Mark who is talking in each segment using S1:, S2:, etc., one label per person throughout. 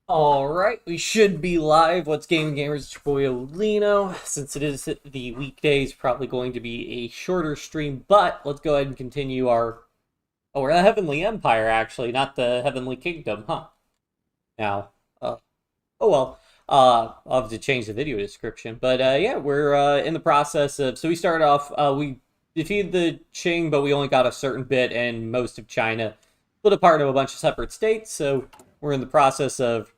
S1: Alright, we should be live. What's Game Gamers? It's your boy Olino. Since it is the weekdays, probably going to be a shorter stream, but let's go ahead and continue our... Oh, we're the Heavenly Empire, actually, not the Heavenly Kingdom, huh? Now, oh well. I'll have to change the video description. But yeah, we're in the process of... So we started off, we defeated the Qing, but we only got a certain bit, and most of China split apart into a bunch of separate states, so we're in the process of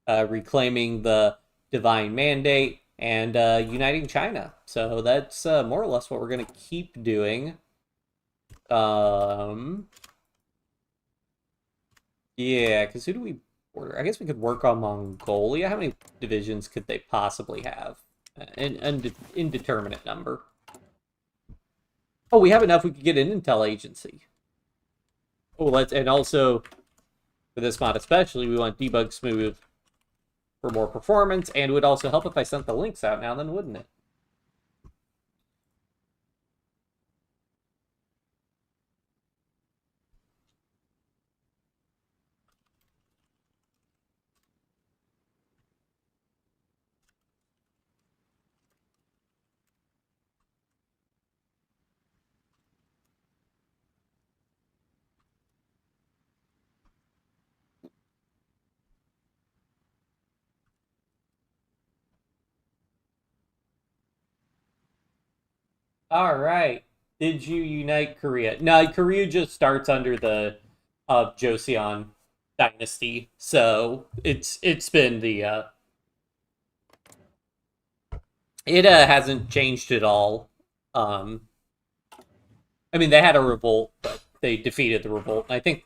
S1: reclaiming the divine mandate and uniting China. So that's more or less what we're going to keep doing. Yeah, because who do we border? I guess we could work on Mongolia. How many divisions could they possibly have? An indeterminate number. Oh, we have enough. We could get an intel agency. Oh, and also for this mod especially, we want debug smooth for more performance, and it would also help if I sent the links out now, then wouldn't it? All right. Did you unite Korea? No, Korea just starts under the Joseon dynasty, so it's been the it hasn't changed at all. Um, I mean, they had a revolt, but they defeated the revolt. And I think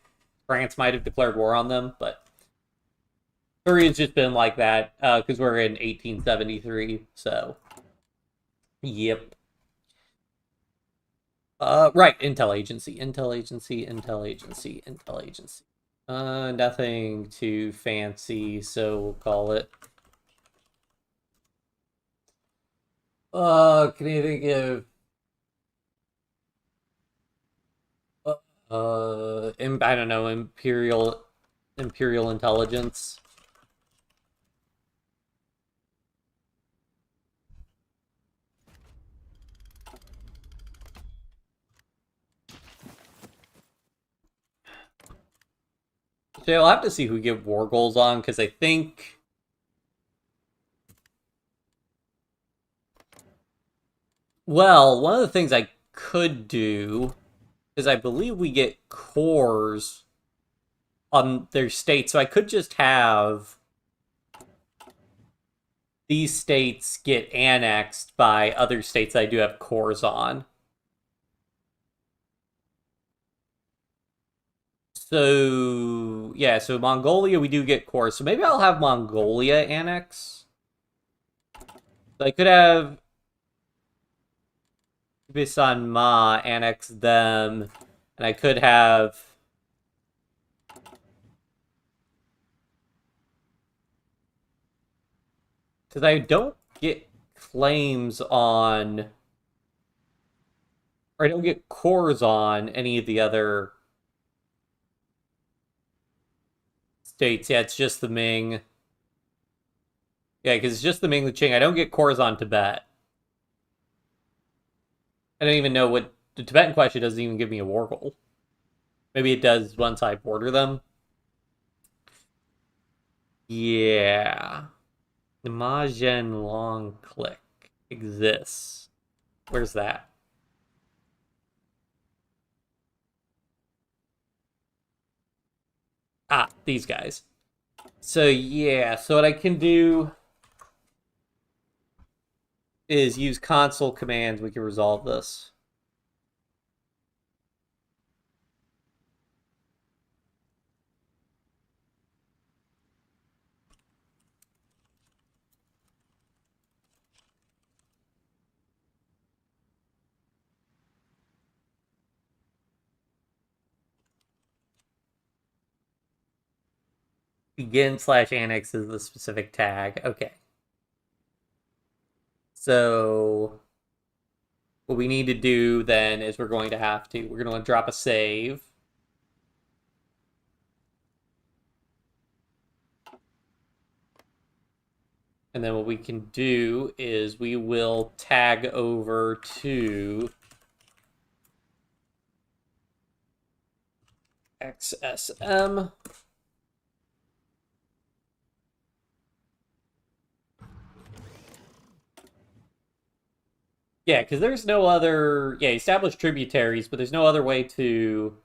S1: France might have declared war on them, but Korea's just been like that because we're in 1873. So, yep. Right, Intel Agency, Intel Agency, Intel Agency, Intel Agency. Nothing too fancy, so we'll call it. Can you think of I don't know, Imperial Intelligence. So I'll have to see who we give war goals on, because I think... Well, one of the things I could do is I believe we get cores on their state, so I could just have these states get annexed by other states I do have cores on. So, yeah, so Mongolia, we do get cores. So maybe I'll have Mongolia annex. So I could have Bisan Ma annex them, and I could have... Because I don't get claims on... Or I don't get cores on any of the other states. Yeah, it's just the Ming. Yeah, because it's just the Ming, the Qing. I don't get cores on Tibet. I don't even know what... The Tibetan question doesn't even give me a war goal. Maybe it does once I border them. Yeah. The Majen long click exists. Where's that? Ah, these guys. So yeah, so what I can do is use console commands. We can resolve this. Begin/annex is the specific tag. Okay. So what we need to do then is we're going to drop a save. And then what we can do is we will tag over to XSM. Yeah, because there's no other... Yeah, establish tributaries, but there's no other way to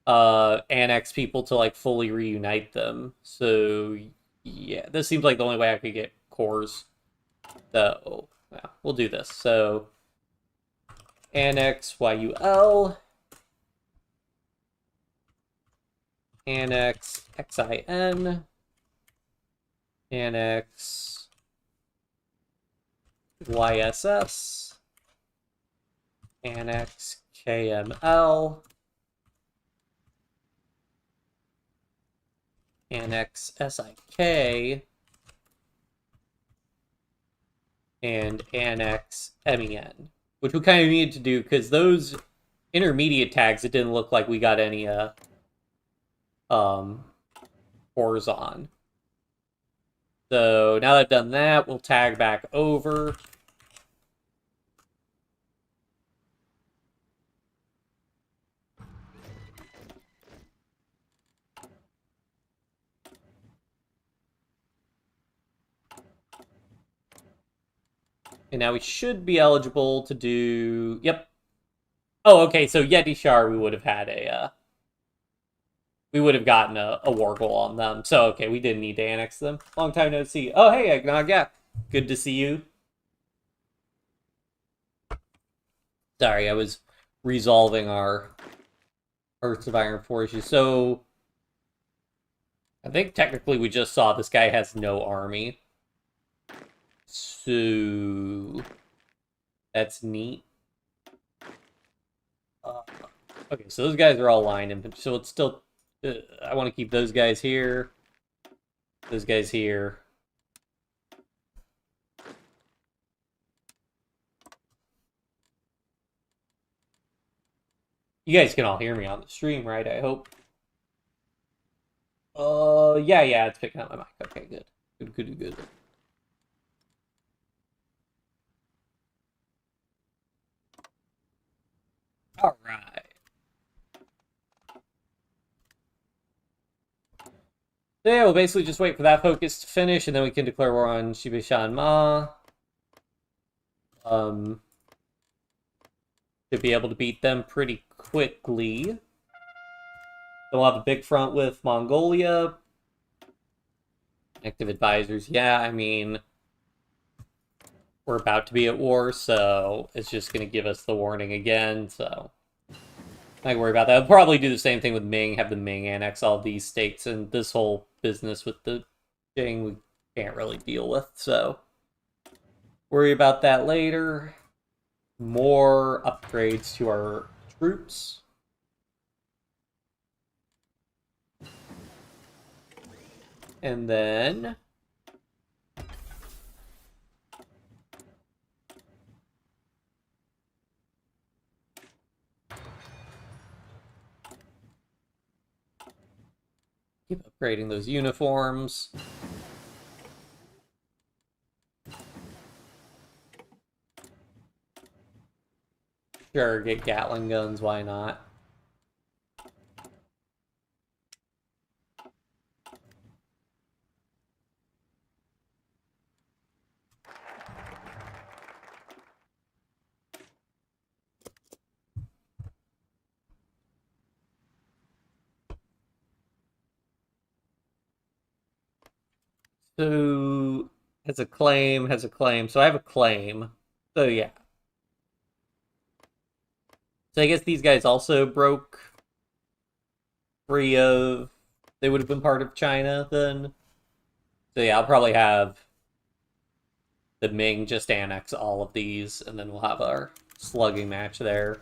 S1: annex people to, like, fully reunite them. So, yeah, this seems like the only way I could get cores. So, yeah, we'll do this. So, annex YUL, annex XIN, annex YSS, annex KML, annex SIK, and annex MEN, which we kind of needed to do because those intermediate tags, it didn't look like we got any cores on. So now that I've done that, we'll tag back over. And now we should be eligible to do... Yep. Oh, okay, so Yeti Shar, we would have had a... we would have gotten a Wargle on them. So, okay, we didn't need to annex them. Long time no see. Oh, hey, Eggnog, yeah. Good to see you. Sorry, I was resolving our Earths of Iron 4 issues. So, I think technically we just saw this guy has no army. So, that's neat. Okay, so those guys are all line infantry. So it's still... I want to keep those guys here. Those guys here. You guys can all hear me on the stream, right? I hope. Yeah, it's picking up my mic. Okay, good. Good. All right. So yeah, we'll basically just wait for that focus to finish, and then we can declare war on Shibishan Ma. Should be able to beat them pretty quickly. Then we'll have a big front with Mongolia. Active advisors, yeah, I mean... We're about to be at war, so it's just going to give us the warning again, so... Not gonna worry about that. I'll probably do the same thing with Ming, have the Ming annex all these states, and this whole business with the Jing we can't really deal with, so... Worry about that later. More upgrades to our troops. And then... keep upgrading those uniforms. Sure, get Gatling guns, why not? So, has a claim. So I have a claim. So yeah. So I guess these guys also broke free of... They would have been part of China then. So yeah, I'll probably have the Ming just annex all of these, and then we'll have our slugging match there.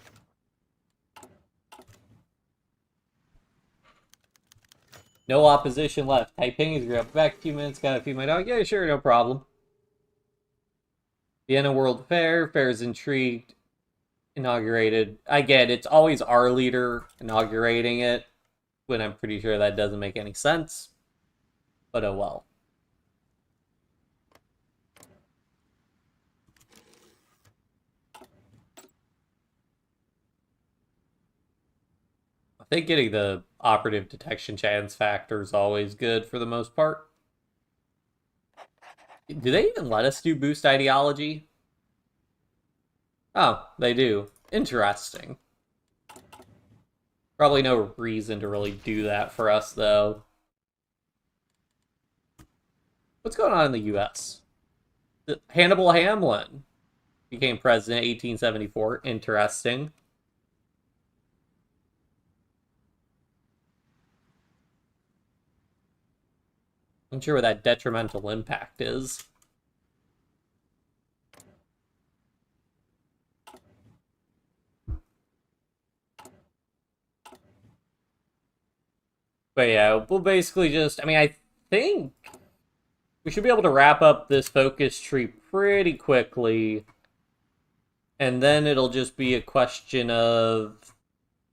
S1: No opposition left. Taiping is up back a few minutes, gotta feed my dog. Yeah, sure, no problem. Vienna World Fair. Fair's intrigued. Inaugurated. I get it's always our leader inaugurating it, when I'm pretty sure that doesn't make any sense. But oh well. think getting the operative detection chance factor is always good for the most part. Do they even let us do boost ideology? Oh, they do. Interesting. Probably no reason to really do that for us, though. What's going on in the U.S.? Hannibal Hamlin became president in 1874. Interesting. I'm sure what that detrimental impact is. But yeah, we'll basically just... I mean, I think we should be able to wrap up this focus tree pretty quickly. And then it'll just be a question of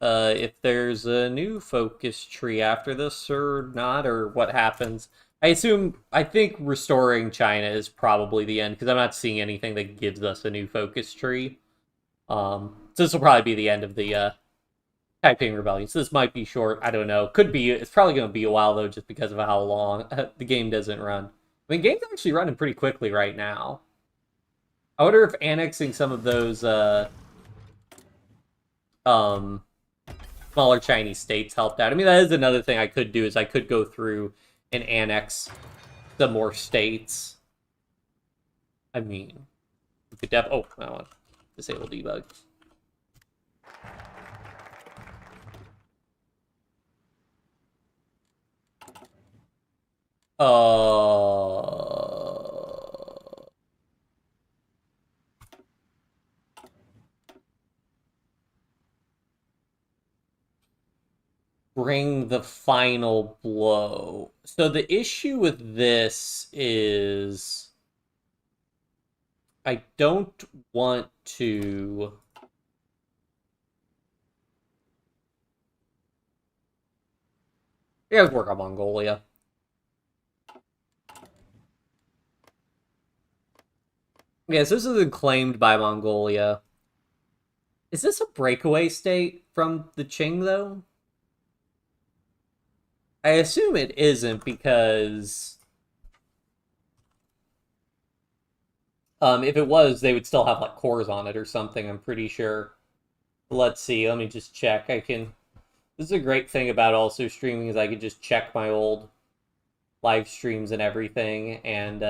S1: if there's a new focus tree after this or not, or what happens. I think restoring China is probably the end, because I'm not seeing anything that gives us a new focus tree. So this will probably be the end of the Taiping Rebellion. So this might be short, I don't know. Could be, it's probably going to be a while, though, just because of how long the game doesn't run. I mean, game's actually running pretty quickly right now. I wonder if annexing some of those, smaller Chinese states helped out. I mean, that is another thing I could do, is I could go through and annex some more states. I mean, we could oh, I want to disable debug. Bring the final blow. So the issue with this is I don't want to... Yeah, let's work on Mongolia. Yes, this isn't claimed by Mongolia. Is this a breakaway state from the Qing, though? I assume it isn't, because if it was, they would still have like cores on it or something, I'm pretty sure. Let's see, let me just check. This is a great thing about also streaming, is I could just check my old live streams and everything, and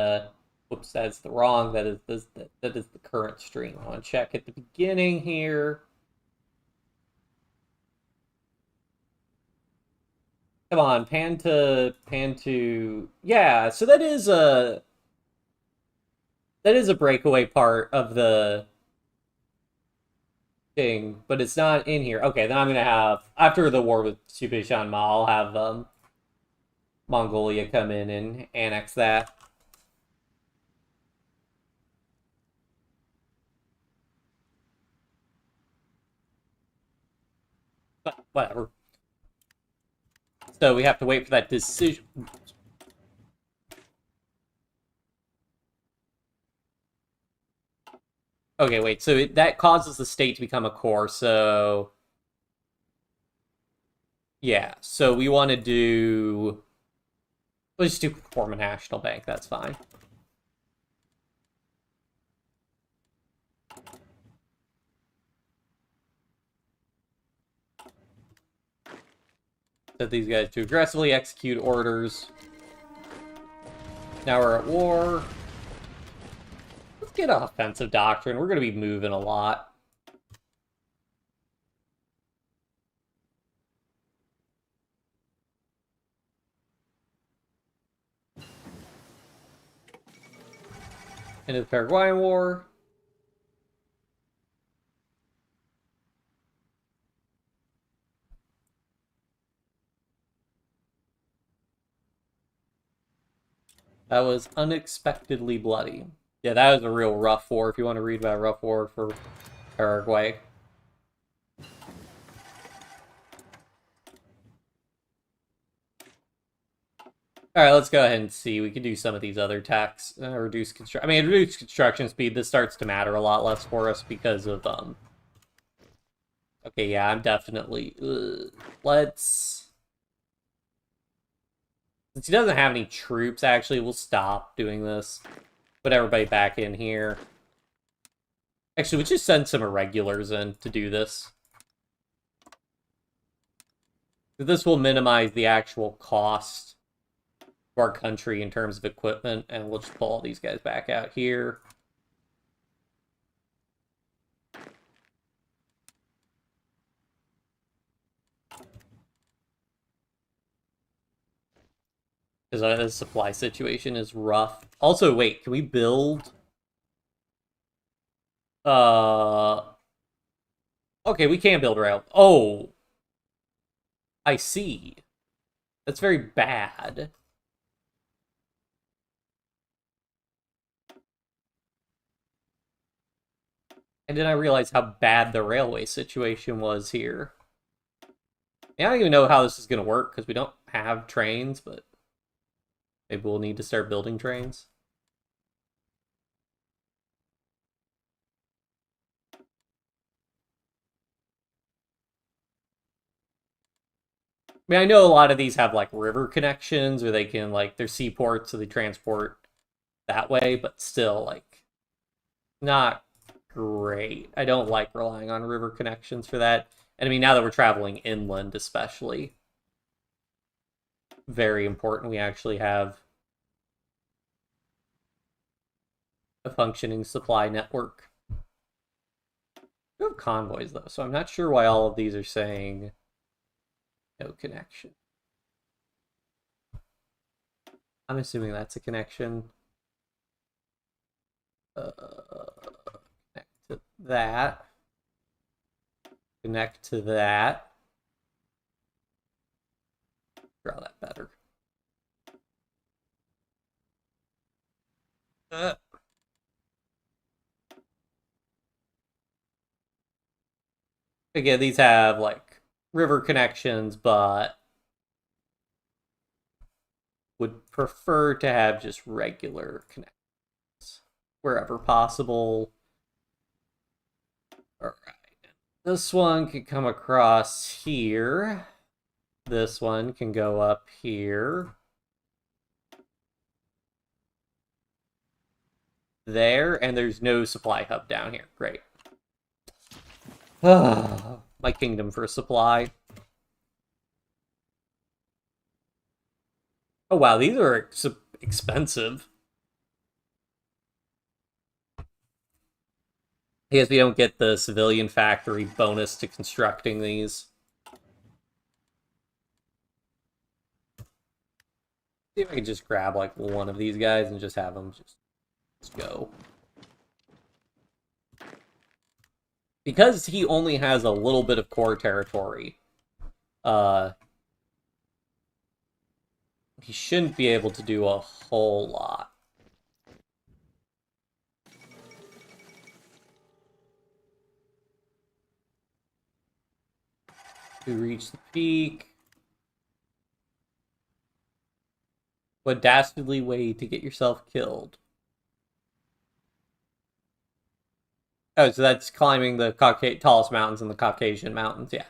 S1: whoops, that's the wrong, that is the current stream. I want to check at the beginning here. Come on, pan to... Yeah, so that is a breakaway part of the thing, but it's not in here. Okay, then I'm gonna have, after the war with Shanma, I'll have Mongolia come in and annex that. But whatever. So we have to wait for that decision. Okay, wait, so that causes the state to become a core, so... Yeah, so we want to do... Let's just do form a national bank, that's fine. Set these guys to aggressively execute orders. Now we're at war. Let's get offensive doctrine. We're going to be moving a lot. Into the Paraguayan War. That was unexpectedly bloody. Yeah, that was a real rough war, if you want to read about a rough war for Paraguay. Alright, let's go ahead and see. We can do some of these other attacks. Reduce construction. I mean, reduce construction speed. This starts to matter a lot less for us because of Okay, yeah, I'm definitely... let's... Since he doesn't have any troops, actually, we'll stop doing this. Put everybody back in here. Actually, we just send some irregulars in to do this. This will minimize the actual cost of our country in terms of equipment, and we'll just pull all these guys back out here. Because the supply situation is rough. Also, wait, can we build... Okay, we can build rail. Oh! I see. That's very bad. And then I realized how bad the railway situation was here. I don't even know how this is going to work, because we don't have trains, but... maybe we'll need to start building trains. I mean, I know a lot of these have, like, river connections, or they can, like, they're seaports, so they transport that way, but still, like, not great. I don't like relying on river connections for that. And I mean, now that we're traveling inland, especially, very important we actually have a functioning supply network. We have convoys, though, so I'm not sure why all of these are saying no connection. I'm assuming that's a connection. Connect to that. Connect to that. Draw that better. Again, these have, like, river connections, but would prefer to have just regular connections wherever possible. All right. This one can come across here. This one can go up here. There, and there's no supply hub down here. Great. My kingdom for supply. Oh wow, these are expensive. I guess we don't get the civilian factory bonus to constructing these. See if I can just grab, like, one of these guys and just have them just go. Because he only has a little bit of core territory, he shouldn't be able to do a whole lot. To reach the peak. What dastardly way to get yourself killed. Oh, so that's climbing the tallest mountains in the Caucasian mountains, yeah.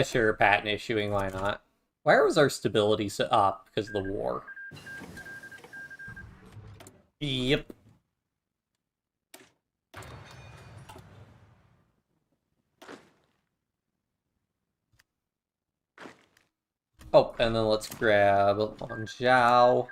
S1: Sure, patent issuing, why not? Where was our stability set up because of the war? Yep. Oh, and then let's grab Zhao.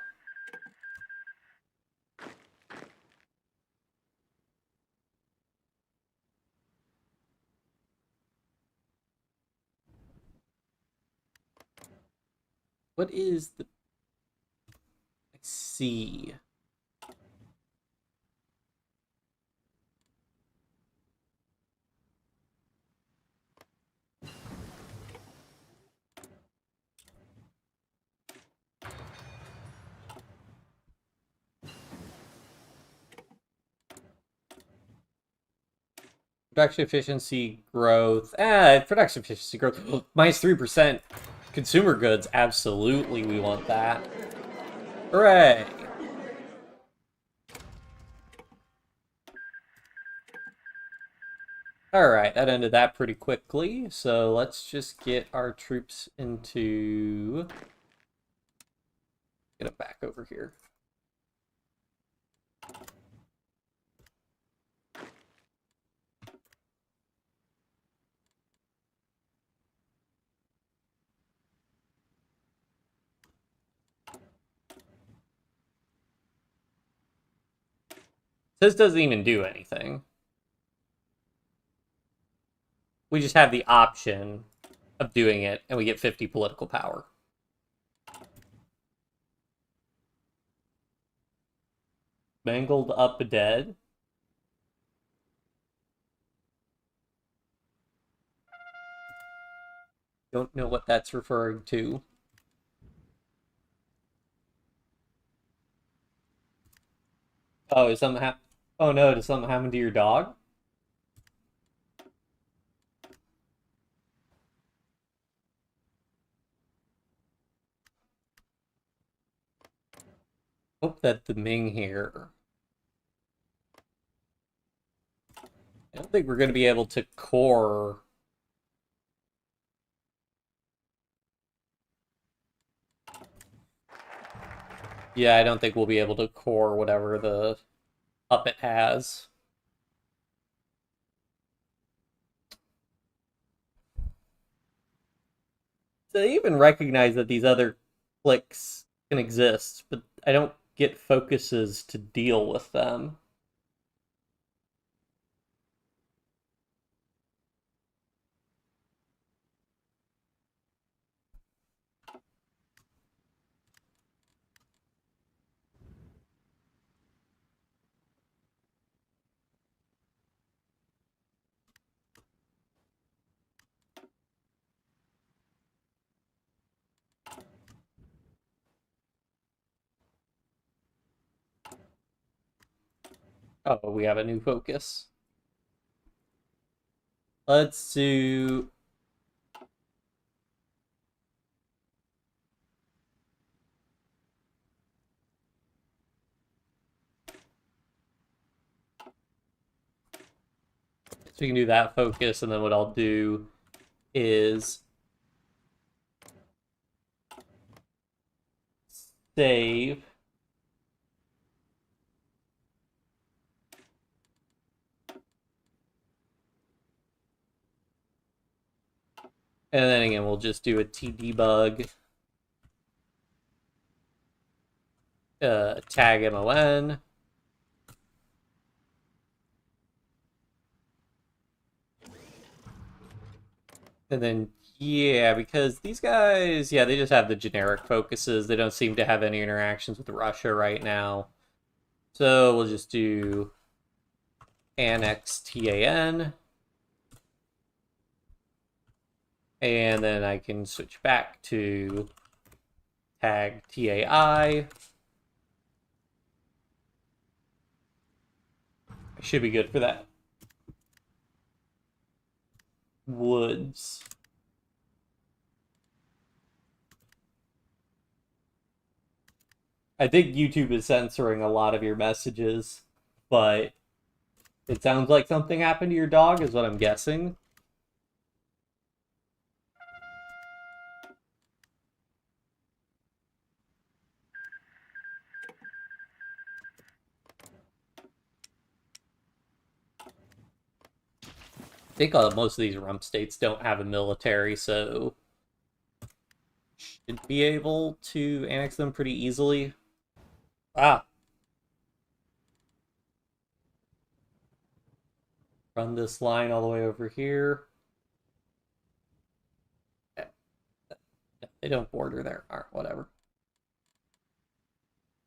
S1: What is the... Let's see. Production efficiency growth. Production efficiency growth. Minus 3%. Consumer goods, absolutely, we want that. Hooray! Alright, that ended that pretty quickly, so let's just get our troops into... Get them back over here. This doesn't even do anything. We just have the option of doing it, and we get 50 political power. Mangled up dead. Don't know what that's referring to. Oh, is something Oh no, did something happen to your dog? Hope that the Ming here. I don't think we're going to be able to core. Yeah, I don't think we'll be able to core whatever the puppet has. So they even recognize that these other cliques can exist, but I don't get focuses to deal with them. Oh, we have a new focus. Let's do... So we can do that focus, and then what I'll do is save. And then again, we'll just do a tdebug. Tag MON. And then, yeah, because these guys, yeah, they just have the generic focuses. They don't seem to have any interactions with Russia right now. So we'll just do annex TAN. And then I can switch back to tag TAI. I should be good for that. Woods. I think YouTube is censoring a lot of your messages, but it sounds like something happened to your dog, is what I'm guessing. I think most of these rump states don't have a military, so should be able to annex them pretty easily. Ah. Run this line all the way over here. They don't border there. All right, whatever.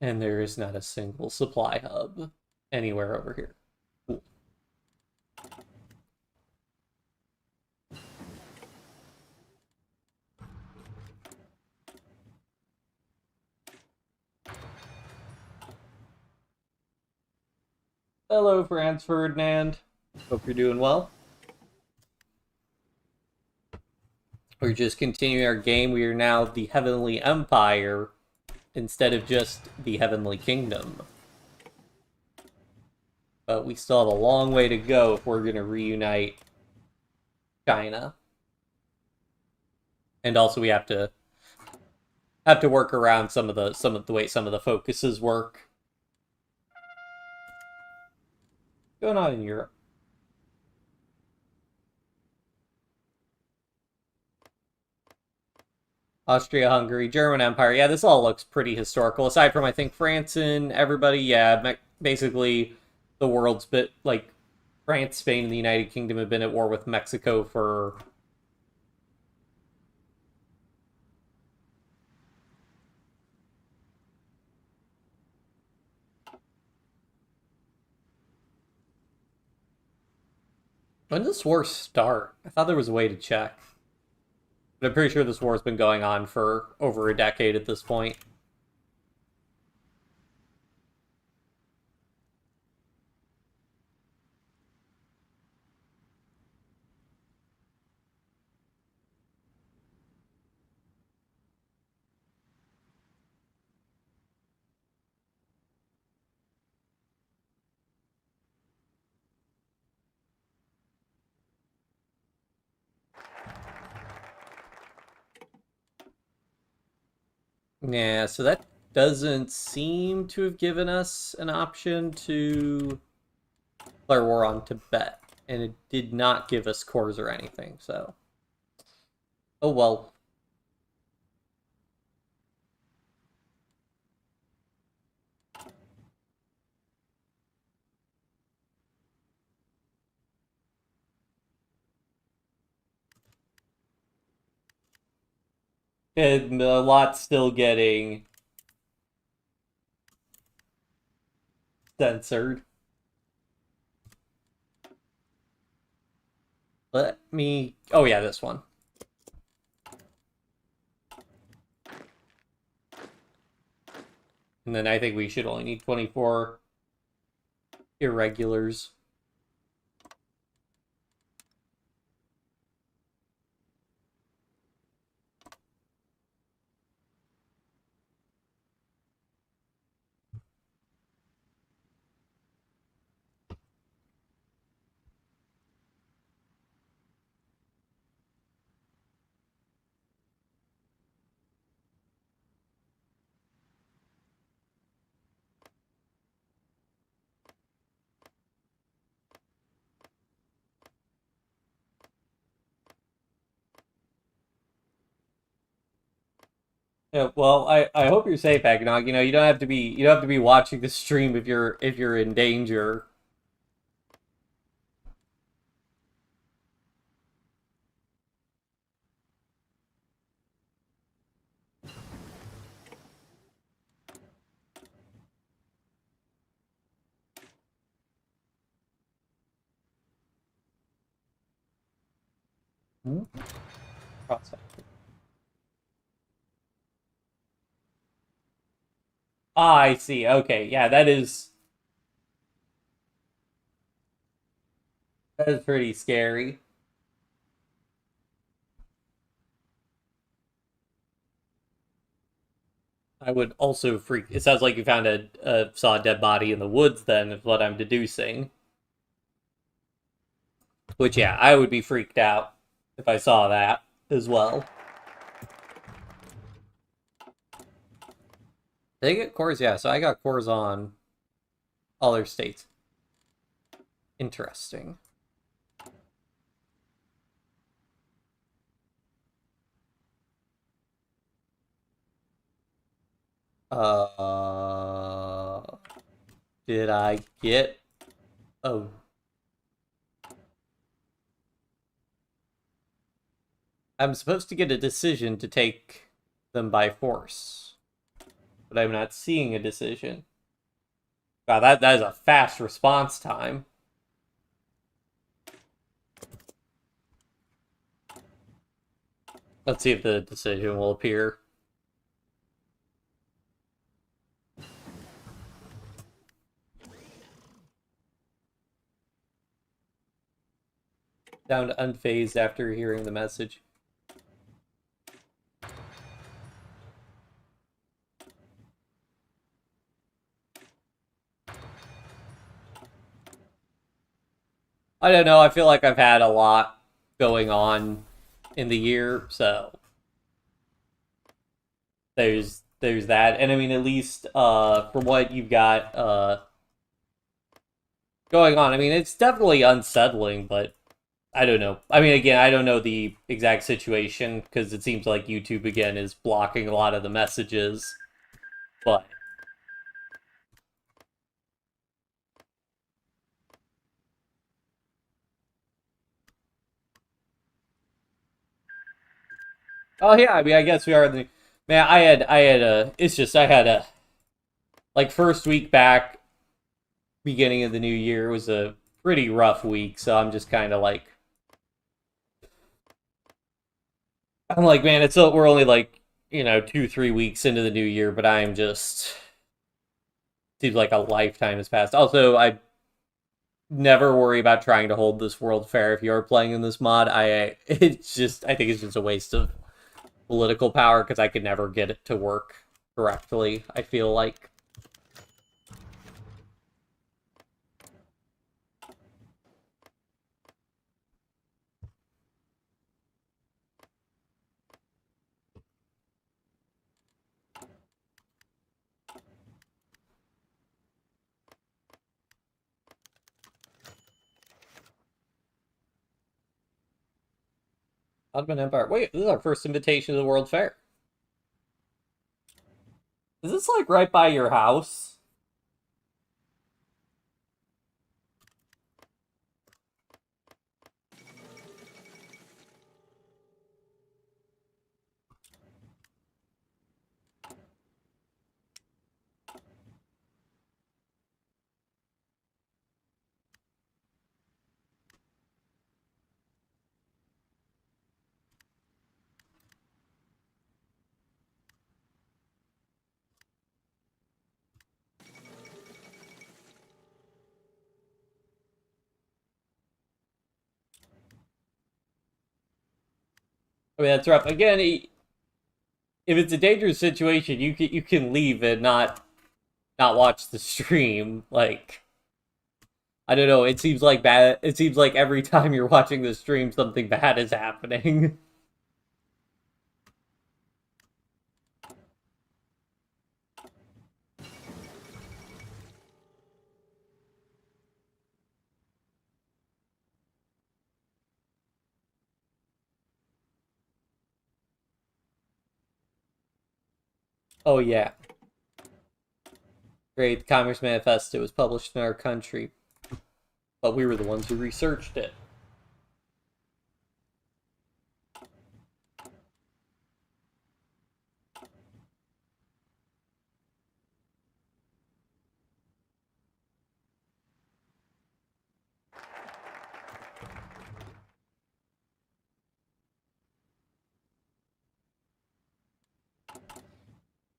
S1: And there is not a single supply hub anywhere over here. Cool. Hello, Franz Ferdinand. Hope you're doing well. We're just continuing our game. We are now the Heavenly Empire instead of just the Heavenly Kingdom. But we still have a long way to go if we're going to reunite China. And also we have to work around some of the way some of the focuses work. What's going on in Europe? Austria, Hungary, German Empire. Yeah, this all looks pretty historical. Aside from, I think, France and everybody, yeah, basically the world's bit like France, Spain, and the United Kingdom have been at war with Mexico for... When did this war start? I thought there was a way to check. But I'm pretty sure this war's been going on for over a decade at this point. Yeah, so that doesn't seem to have given us an option to declare war on Tibet. And it did not give us cores or anything, so... Oh well. And a lot still getting censored. Let me... Oh yeah, this one. And then I think we should only need 24 irregulars. Yeah, well, I hope you're safe, Eggnog. You know, you don't have to be watching the stream if you're in danger. Hmm? Ah, I see. Okay, yeah, that is pretty scary. I would also freak. It sounds like you found saw a dead body in the woods. Then is what I'm deducing. Which, yeah, I would be freaked out if I saw that as well. Did I get cores? Yeah, so I got cores on all their states. Interesting. Uh, did I get... Oh. I'm supposed to get a decision to take them by force. But I'm not seeing a decision. Wow, that is a fast response time. Let's see if the decision will appear. Sound unfazed after hearing the message. I don't know. I feel like I've had a lot going on in the year, so there's that. And I mean, at least from what you've got going on, I mean, it's definitely unsettling, but I don't know. I mean, again, I don't know the exact situation because it seems like YouTube again is blocking a lot of the messages. But oh yeah, I mean, I guess we are in the man. I had a. It's just I had a like first week back, beginning of the new year was a pretty rough week. So I'm just kind of like I'm like, man, it's we're only like 2-3 weeks into the new year, but I'm just seems like a lifetime has passed. Also, I never worry about trying to hold this world fair if you're playing in this mod. It's just I think it's just a waste of political power because I could never get it to work correctly. I feel like. Ottoman Empire. Wait, this is our first invitation to the World Fair. Is this like right by your house? I mean, that's rough. Again, if it's a dangerous situation, you can leave and not watch the stream. Like I don't know. It seems like bad. It seems like every time you're watching the stream, something bad is happening. Oh yeah, great. The Commerce Manifesto was published in our country, but we were the ones who researched it.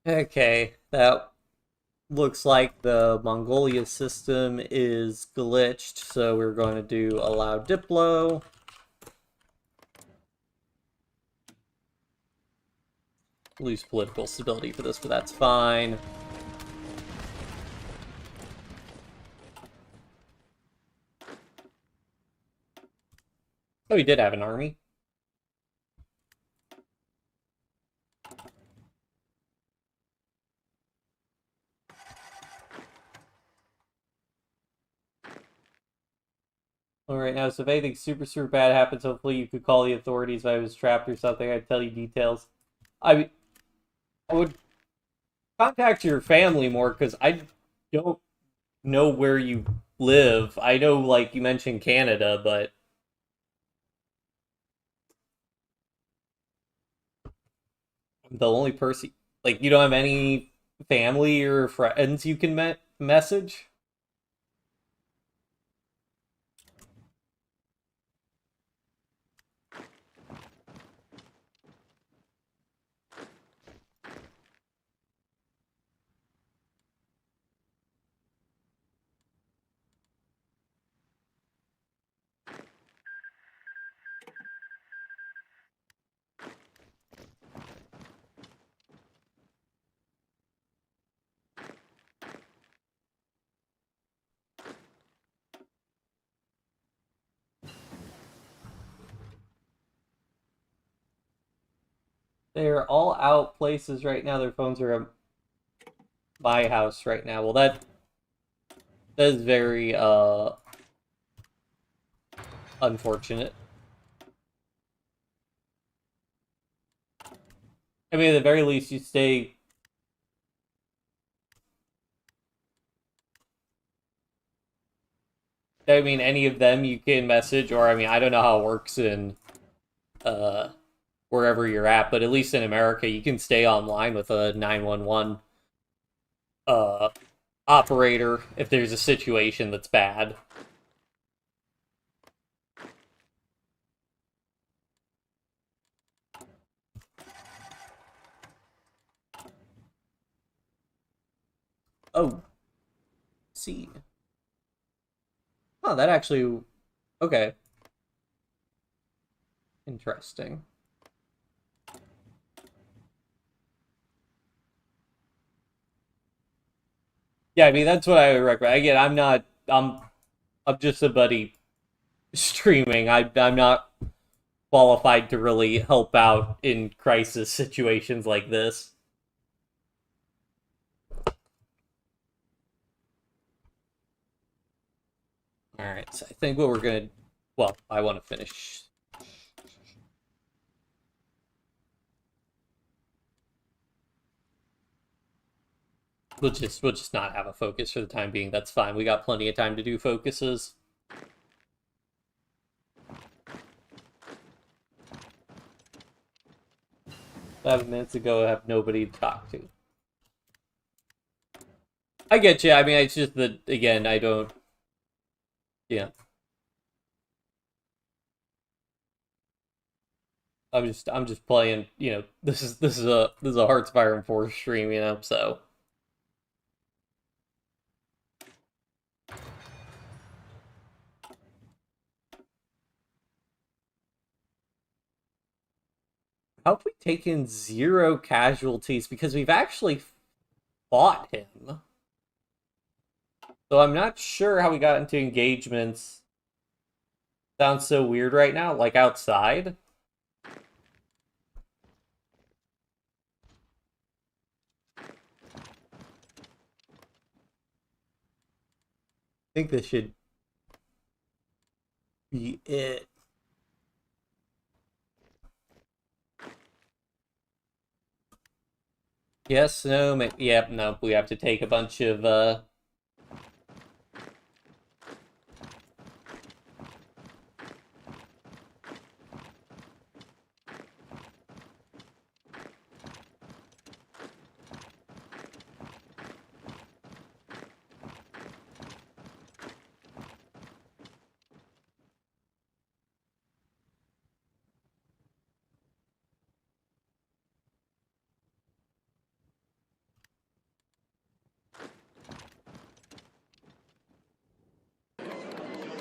S1: Okay, that looks like the Mongolia system is glitched, so we're going to do allow Diplo. Lose political stability for this, but that's fine. Oh, he did have an army. Alright, now, so if anything super bad happens, hopefully you could call the authorities if I was trapped or something. I'd tell you details. I, I would contact your family more, because I don't know where you live. I know, like, you mentioned Canada, but the only person... Like, you don't have any family or friends you can message? They're all out places right now. Their phones are at my house right now. Well, that is very unfortunate. I mean, at the very least, you stay. I mean, any of them you can message, or I mean, I don't know how it works in uh wherever you're at, but at least in America, you can stay online with a 911 uh operator if there's a situation that's bad. Oh, see. Oh, that actually okay. Interesting. Yeah, I mean that's what I would recommend. Again, I'm not. I'm just a buddy streaming. I'm not qualified to really help out in crisis situations like this. All right, so I think what we're gonna. Well, I want to finish. We'll just not have a focus for the time being. That's fine. We got plenty of time to do focuses. 7 minutes ago, I have nobody to talk to. I get you. I mean, it's just that again, I don't. Yeah, I'm just playing. This is a Heartsfire and 4 stream. So. How have we taken 0 casualties? Because we've actually fought him. So I'm not sure how we got into engagements. Sounds so weird right now, like outside. I think this should be it. Yes, no, yep, no, we have to take a bunch of,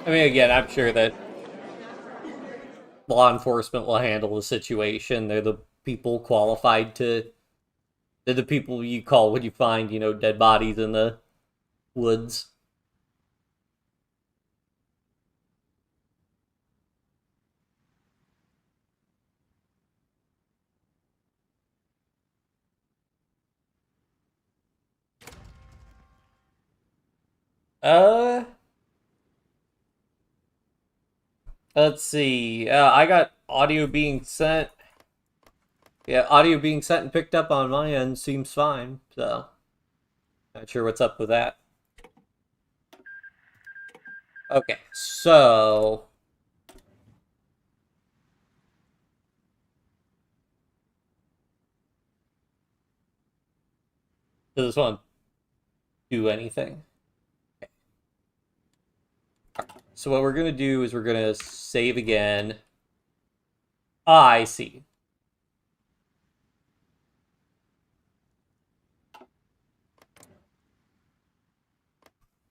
S1: I mean, again, I'm sure that law enforcement will handle the situation. They're the people qualified to, they're the people you call when you find, dead bodies in the woods. Uh, let's see. I got audio being sent. Yeah, audio being sent and picked up on my end seems fine, so not sure what's up with that. Okay, so does this one do anything? Okay. So what we're gonna do is we're gonna save again. Ah, I see.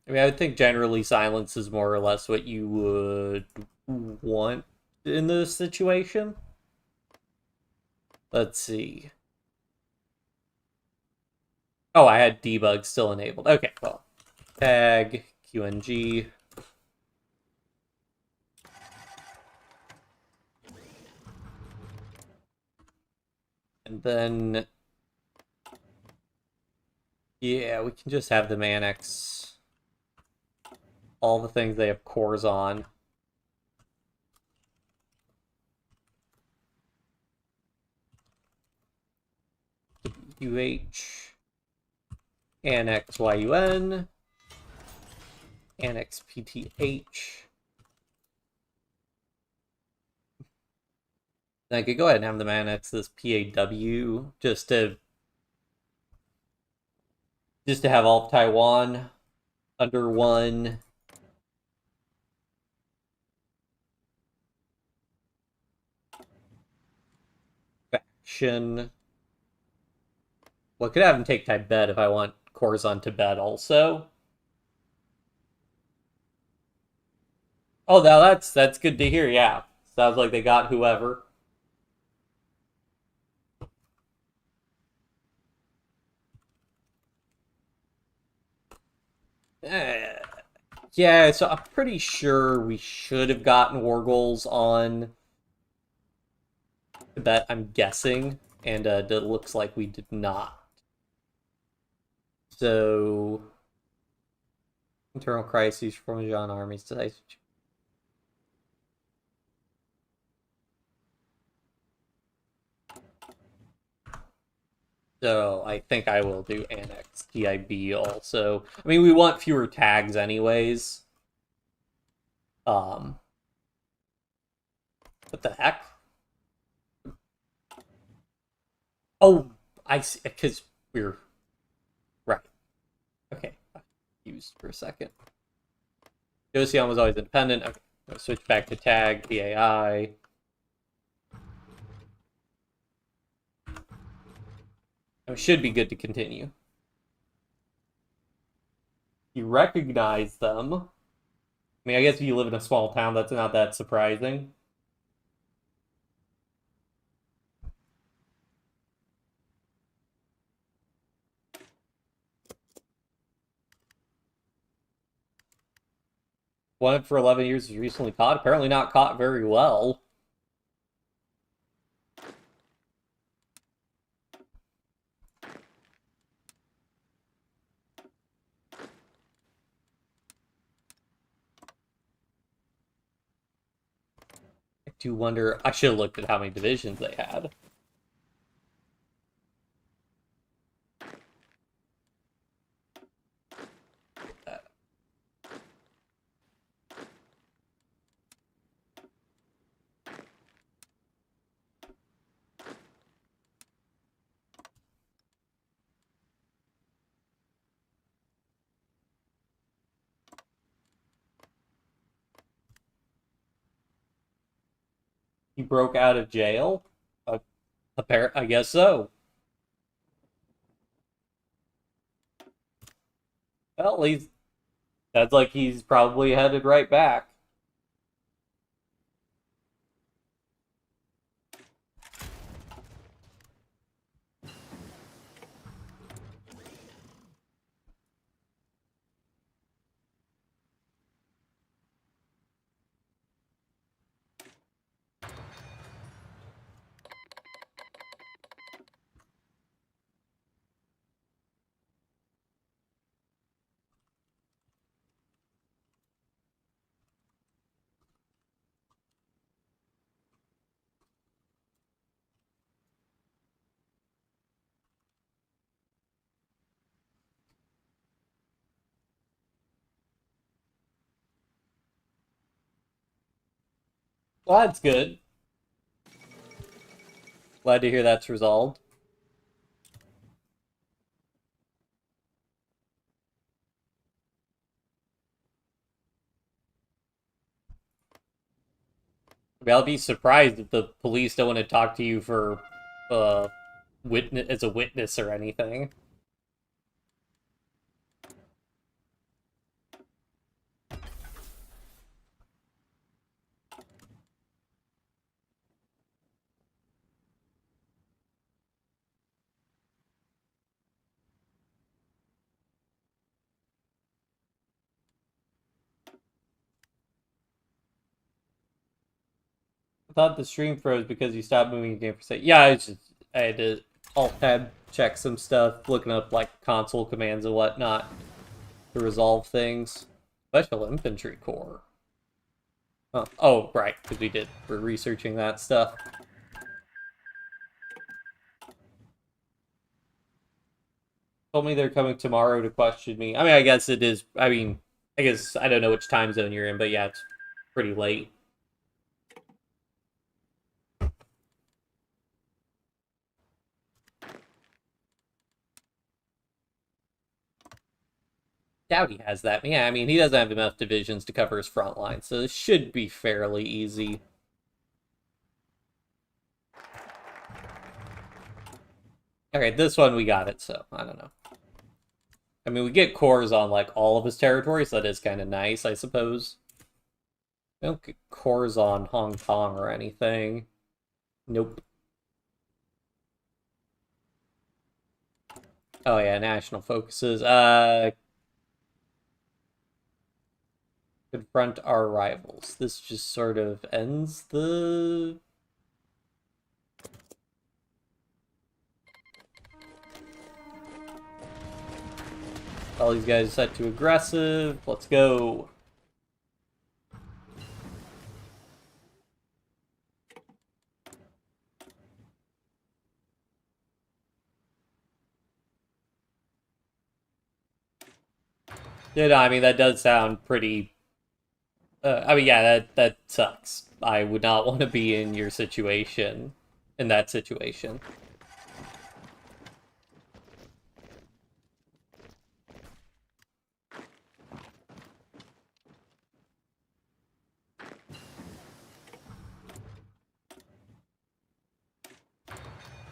S1: I mean, I would think generally silence is more or less what you would want in this situation. Let's see. Oh, I had debug still enabled. Okay, well, tag QNG. And then, yeah, we can just have them annex all the things they have cores on. UH, annex YUN, annex PTH. I could go ahead and have them annex this PAW just to have all of Taiwan under one faction. Well, I could have them take Tibet if I want cores on Tibet also. Oh, now that's good to hear. Yeah, sounds like they got whoever. Yeah, so I'm pretty sure we should have gotten war goals on Tibet, I'm guessing, and it looks like we did not. So, internal crises from John armies. So I think I will do annex TIB also. I mean, we want fewer tags anyways. What the heck? Oh, I see, because we're right. Okay, used for a second. Joseon was always independent. Okay, I'll switch back to tag PAI. It should be good to continue. You recognize them. I mean, I guess if you live in a small town, that's not that surprising. Wanted for 11 years was recently caught. Apparently not caught very well. I do wonder. I should have looked at how many divisions they had. He broke out of jail? I guess so. Well, he's that's like he's probably headed right back. Well, that's good. Glad to hear that's resolved. I mean, I'll be surprised if the police don't want to talk to you for witness as a witness or anything. I thought the stream froze because you stopped moving the game for a second. Yeah, I had to alt-tab check some stuff, looking up, like, console commands and whatnot to resolve things. Special Infantry Corps. Huh. Oh, right, because we're researching that stuff. Told me they're coming tomorrow to question me. I mean, I guess it is, I guess, I don't know which time zone you're in, but yeah, it's pretty late. Doubt he has that. Yeah, I mean, he doesn't have enough divisions to cover his front line, so this should be fairly easy. Okay, this one we got it, so I don't know. I mean, we get cores on, like, all of his territories, so that is kind of nice, I suppose. We don't get cores on Hong Kong or anything. Nope. Oh yeah, national focuses. Confront our rivals. This just sort of ends the... All these guys set to aggressive. Let's go. Yeah, no, I mean, that does sound pretty... I mean, yeah, that sucks. I would not want to be in your situation, in that situation.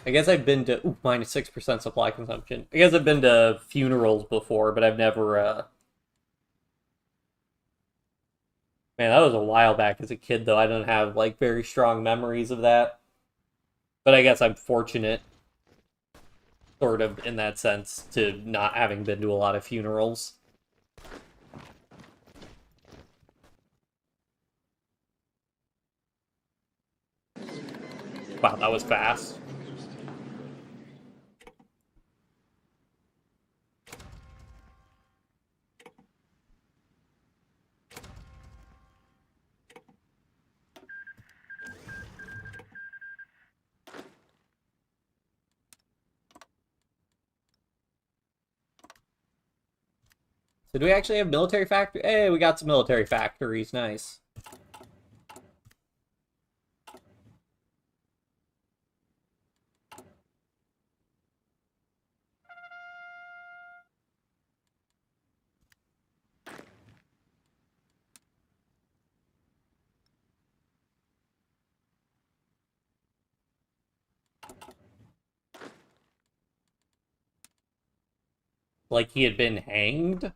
S1: I guess I've been to... Ooh, minus 6% supply consumption. I guess I've been to funerals before, but I've never, Man, that was a while back as a kid, though. I don't have, like, very strong memories of that. But I guess I'm fortunate, sort of, in that sense, to not having been to a lot of funerals. Wow, that was fast. So do we actually have military factory? Hey, we got some military factories. Nice. Like he had been hanged?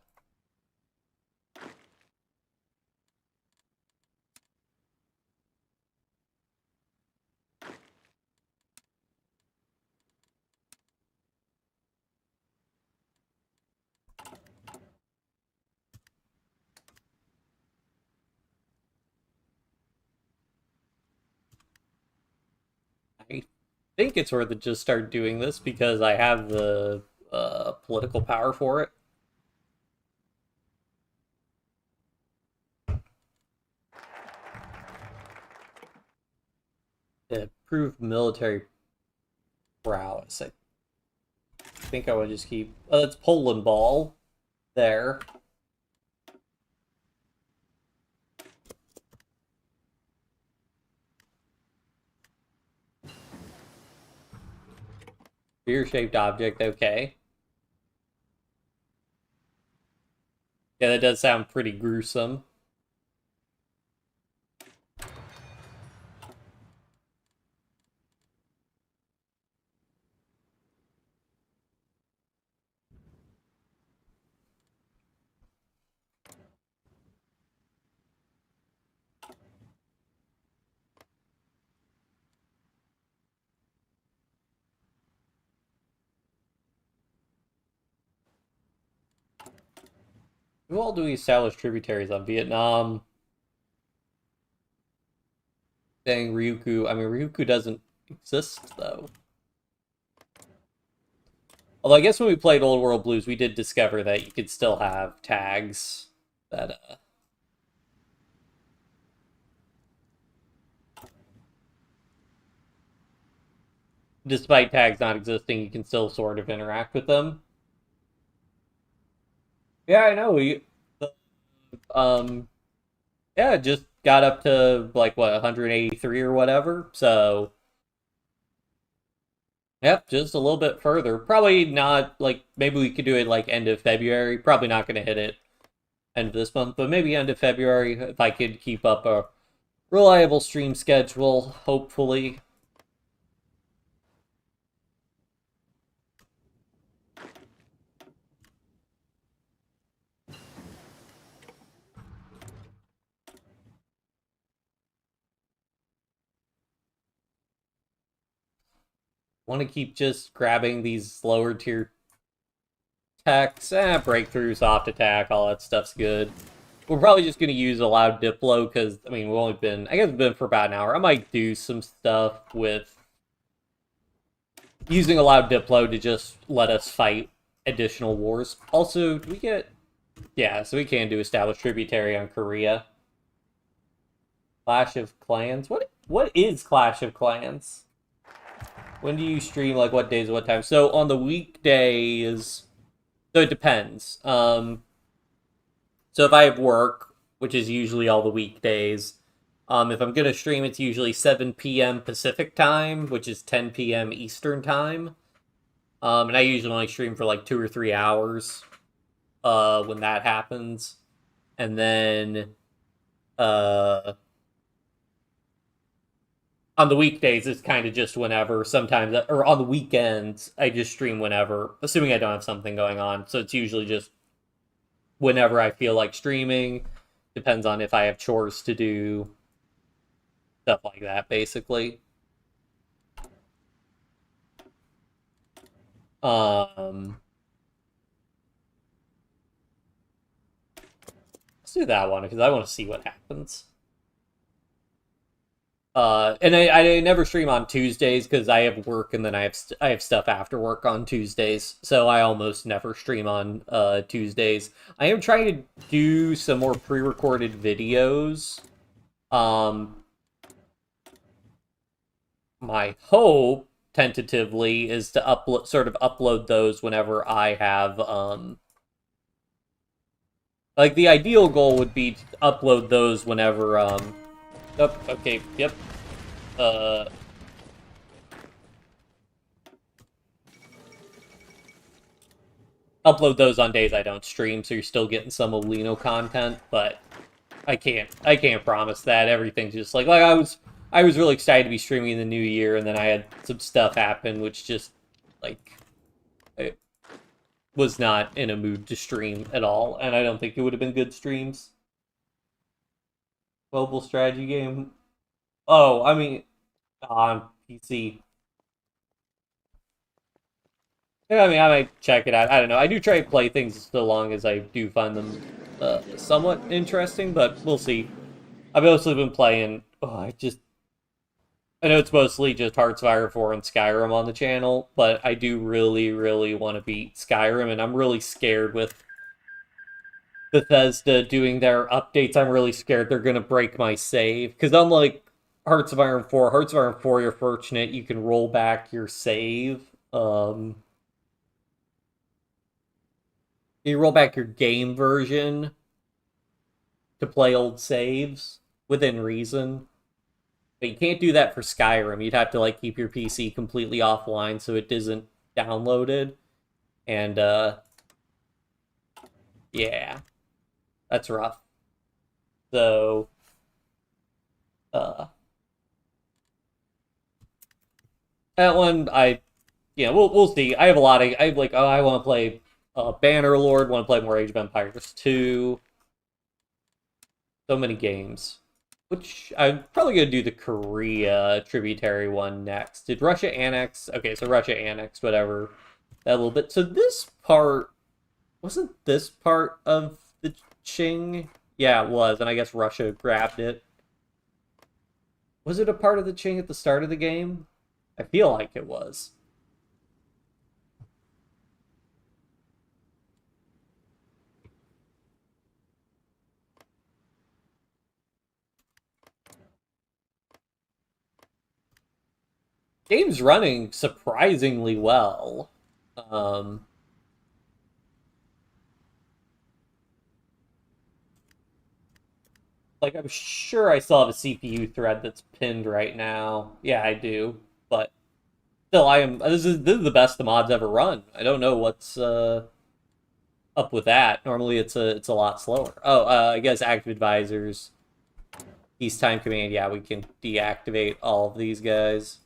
S1: I think it's worth it just start doing this because I have the political power for it. Improve military prowess. I think I would just keep... it's Poland ball. There. Spear-shaped object, okay. Yeah, that does sound pretty gruesome. Who all do we establish tributaries on? Vietnam? Dang, Ryukyu. I mean, Ryukyu doesn't exist, though. Although I guess when we played Old World Blues, we did discover that you could still have tags that, despite tags not existing, you can still sort of interact with them. Yeah, I know. Um, yeah, it just got up to like what 183 or whatever. So, yep, just a little bit further. Probably not like maybe we could do it like end of February. Probably not going to hit it end of this month, but maybe end of February if I could keep up a reliable stream schedule. Hopefully. Want to keep just grabbing these lower tier techs, breakthroughs, off attack, all that stuff's good. We're probably just going to use allowed Diplo because, I mean, we've only been, I guess it's been for about an hour. I might do some stuff with using allowed Diplo to just let us fight additional wars. Also, do we get, yeah, so we can do establish tributary on Korea. Clash of Clans? What is Clash of Clans? When do you stream, like what days, what time? So on the weekdays, so it depends. So if I have work, which is usually all the weekdays, if I'm gonna stream, it's usually 7 p.m. Pacific time, which is 10 p.m. Eastern time. And I usually only stream for like 2 or 3 hours when that happens. And then on the weekdays, it's kind of just whenever. Sometimes, or on the weekends, I just stream whenever, assuming I don't have something going on. So it's usually just whenever I feel like streaming. Depends on if I have chores to do, stuff like that, basically. Let's do that one because I want to see what happens. And I never stream on Tuesdays because I have work and then I have stuff after work on Tuesdays, so I almost never stream on Tuesdays. I am trying to do some more pre-recorded videos. My hope, tentatively, is to upload those whenever I have like the ideal goal would be to upload those whenever oh, okay, yep. Upload those on days I don't stream, so you're still getting some Olino content, but I can't promise that. Everything's just like I was really excited to be streaming in the new year, and then I had some stuff happen which just like I was not in a mood to stream at all, and I don't think it would have been good streams. Mobile strategy game. Oh, I mean on PC. Yeah, I mean, I might check it out. I don't know. I do try to play things so long as I do find them somewhat interesting, but we'll see. I've mostly been playing. I know it's mostly just Hearts of Iron 4 and Skyrim on the channel, but I do really, really want to beat Skyrim, and I'm really scared with Bethesda doing their updates. I'm really scared they're going to break my save, because unlike Hearts of Iron 4, Hearts of Iron 4, you're fortunate you can roll back your save. You roll back your game version to play old saves within reason. But you can't do that for Skyrim. You'd have to like keep your PC completely offline so it isn't downloaded. And yeah. That's rough. So that one we'll see. I have a lot of I like I want to play Bannerlord, want to play more Age of Empires 2. So many games. Which, I'm probably going to do the Korea tributary one next. Did Russia annex? Okay, so Russia annexed, whatever. That little bit. So this part, wasn't this part of the Qing? Yeah, it was, and I guess Russia grabbed it. Was it a part of the Qing at the start of the game? I feel like it was. Game's running surprisingly well. Um, like, I'm sure I still have a CPU thread that's pinned right now. Yeah, I do. But still, I am. This is the best the mod's ever run. I don't know what's up with that. Normally, it's a lot slower. Oh, I guess active advisors, peacetime command. Yeah, we can deactivate all of these guys.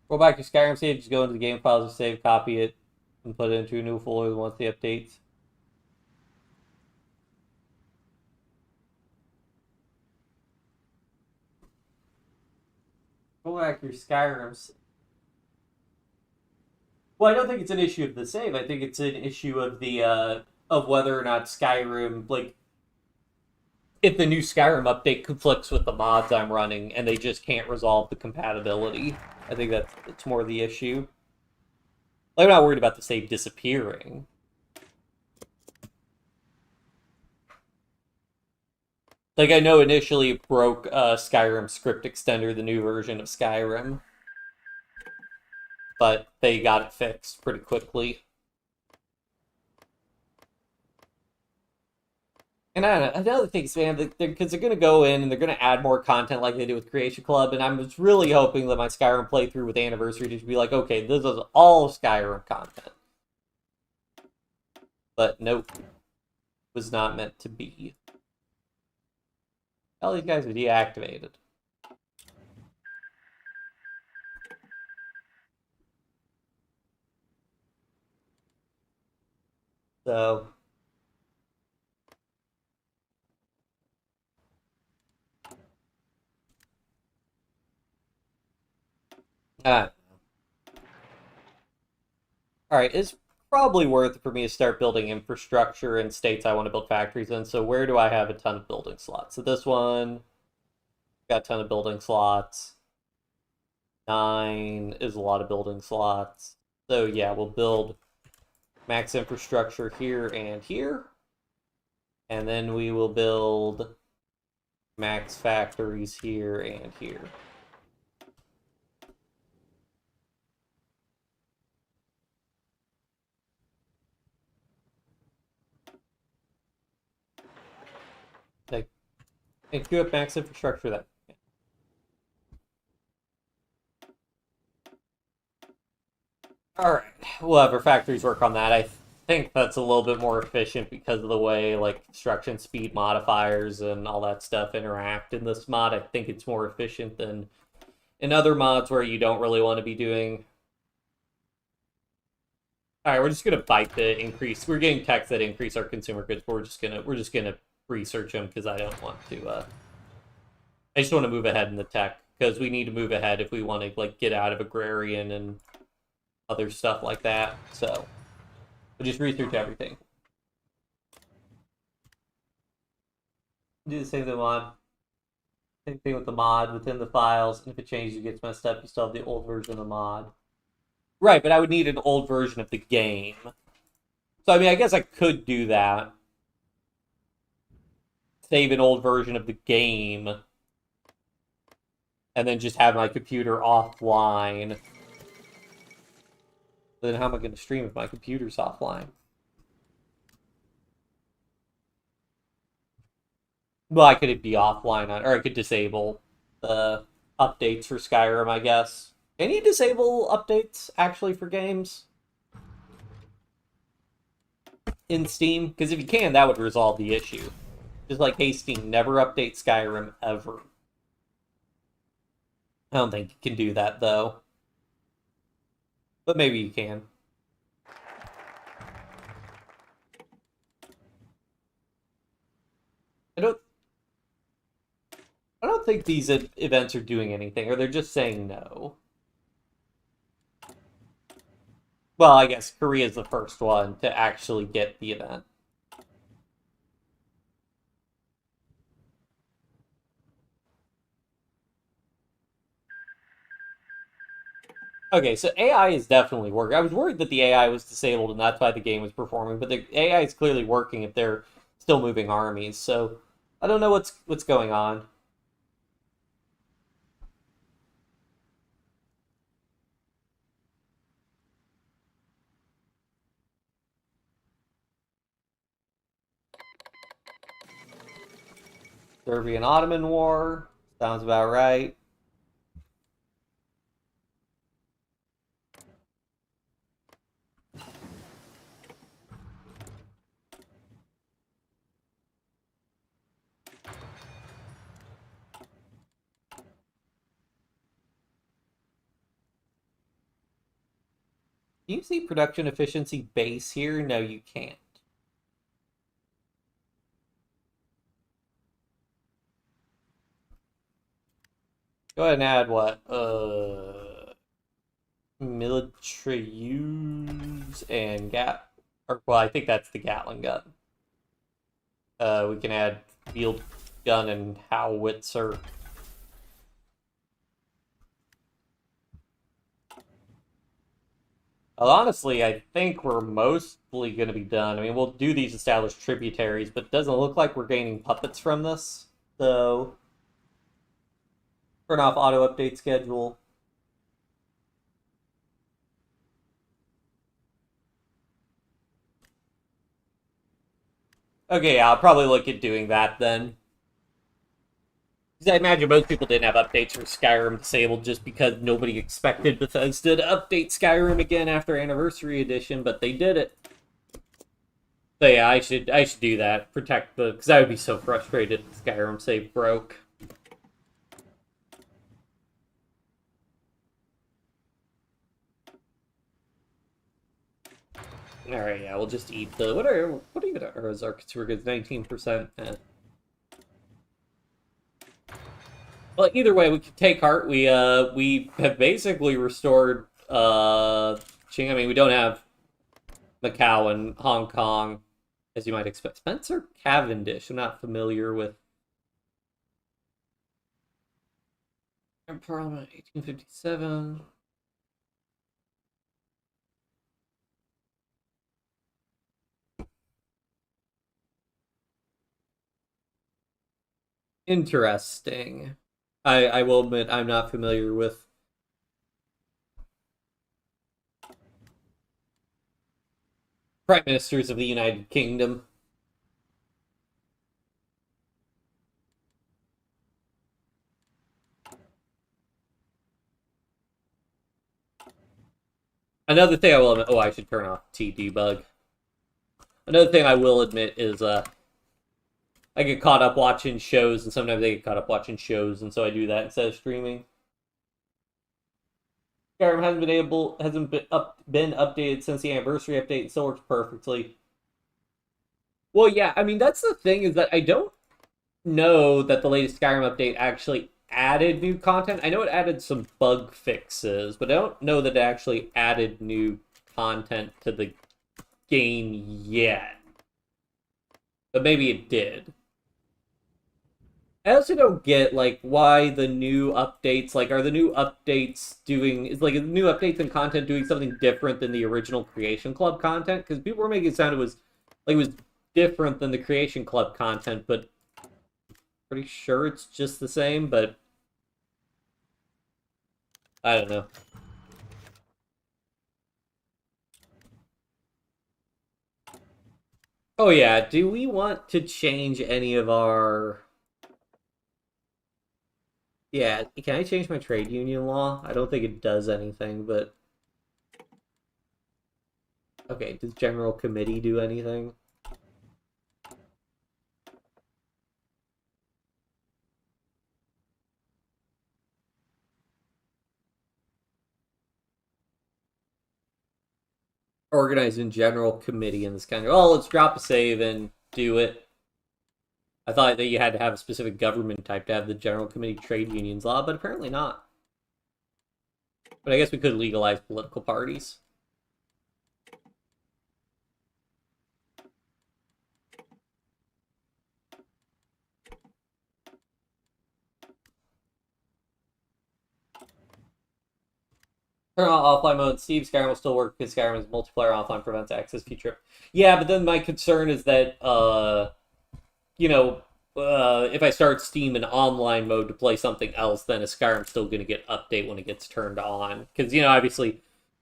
S1: Roll back your Skyrim save. Just go into the game files and save, copy it, and put it into a new folder once the updates. Roll back your Skyrim save. Well, I don't think it's an issue of the save. I think it's an issue of the of whether or not Skyrim, like, if the new Skyrim update conflicts with the mods I'm running and they just can't resolve the compatibility. I think that's more the issue. Like, I'm not worried about the save disappearing. Like, I know initially it broke Skyrim Script Extender, the new version of Skyrim, but they got it fixed pretty quickly. And I don't know, another thing, man, because they're going to go in and they're going to add more content like they did with Creation Club, and I'm just really hoping that my Skyrim playthrough with Anniversary just be like, okay, this is all Skyrim content. But nope, was not meant to be. All these guys are deactivated. So... Alright, it's probably worth it for me to start building infrastructure in states I want to build factories in. So where do I have a ton of building slots? So this one, got a ton of building slots. 9 is a lot of building slots. So yeah, we'll build max infrastructure here and here. And then we will build max factories here and here. Like, and queue up max infrastructure then. Alright, we'll have our factories work on that. I think that's a little bit more efficient because of the way, like, construction speed modifiers and all that stuff interact in this mod. I think it's more efficient than in other mods where you don't really want to be doing... Alright, we're just gonna bite the increase. We're getting techs that increase our consumer goods, but we're just gonna research them because I don't want to, I just want to move ahead in the tech, because we need to move ahead if we want to, like, get out of agrarian and other stuff like that. So we'll just research everything. Do the same thing with the mod. Same thing with the mod within the files, and if it changes, it gets messed up, you still have the old version of the mod. Right, but I would need an old version of the game. So, I mean, I guess I could do that. Save an old version of the game, and then just have my computer offline. Then how am I going to stream if my computer's offline? Well, I could be offline, or I could disable the updates for Skyrim, I guess. Can you disable updates, actually, for games? In Steam? Because if you can, that would resolve the issue. Just like, hey, Steam, never update Skyrim, ever. I don't think you can do that, though. But maybe you can. I don't think these events are doing anything, or they're just saying no. Well, I guess Korea's the first one to actually get the event. Okay, so AI is definitely working. I was worried that the AI was disabled and that's why the game was performing, but the AI is clearly working if they're still moving armies, so I don't know what's going on. Serbian-Ottoman War. Sounds about right. Do you see production efficiency base here? No, you can't. Go ahead and add what? Military use and or well, I think that's the Gatling gun. We can add field gun and howitzer. Well, honestly, I think we're mostly going to be done. I mean, we'll do these established tributaries, but it doesn't look like we're gaining puppets from this. So, turn off auto update schedule. Okay, yeah, I'll probably look at doing that then. Because I imagine most people didn't have updates for Skyrim disabled just because nobody expected Bethesda to update Skyrim again after Anniversary Edition, but they did it. So yeah, I should do that. Protect the... Because I would be so frustrated if Skyrim save broke. Alright, yeah, we'll just eat the... What even are our consumer goods? 19%? Well, either way, we can take heart. We have basically restored Qing. I mean, we don't have Macau and Hong Kong, as you might expect. Spencer Cavendish. I'm not familiar with. Parliament 1857. Interesting. I will admit I'm not familiar with Prime Ministers of the United Kingdom. Another thing I will admit... Oh, I should turn off T-debug. Another thing I will admit is I get caught up watching shows, and sometimes I get caught up watching shows, and so I do that instead of streaming. Skyrim hasn't been updated since the anniversary update. It still works perfectly. Well, yeah, I mean that's the thing is that I don't know that the latest Skyrim update actually added new content. I know it added some bug fixes, but I don't know that it actually added new content to the game yet. But maybe it did. I also don't get, like, why the new updates, like, are the new updates doing, is, like, the new updates and content doing something different than the original Creation Club content? Because people were making it sound it was different than the Creation Club content, but pretty sure it's just the same, but I don't know. Oh yeah, do we want to change any of our... Yeah, can I change my trade union law? I don't think it does anything, but... Okay, does General Committee do anything? Organizing General Committee in this kind of... Oh, let's drop a save and do it. I thought that you had to have a specific government type to have the General Committee Trade Unions law, but apparently not. But I guess we could legalize political parties. Turn on offline mode. Steve, Skyrim will still work because Skyrim's multiplayer offline prevents access feature. Yeah, but then my concern is that, you know, if I start Steam in online mode to play something else, then a Skyrim's still going to get update when it gets turned on. Because, you know, obviously,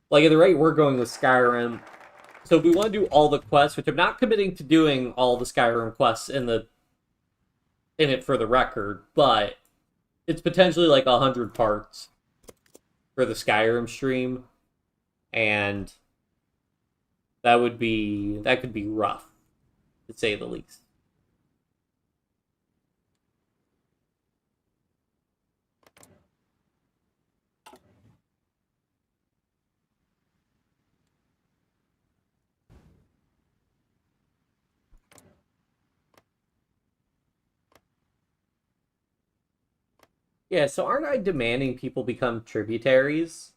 S1: like at the rate we're going with Skyrim, so if we want to do all the quests, which I'm not committing to doing all the Skyrim quests in it for the record, but it's potentially like 100 parts for the Skyrim stream, and that could be rough, to say the least. Yeah, so aren't I demanding people become tributaries?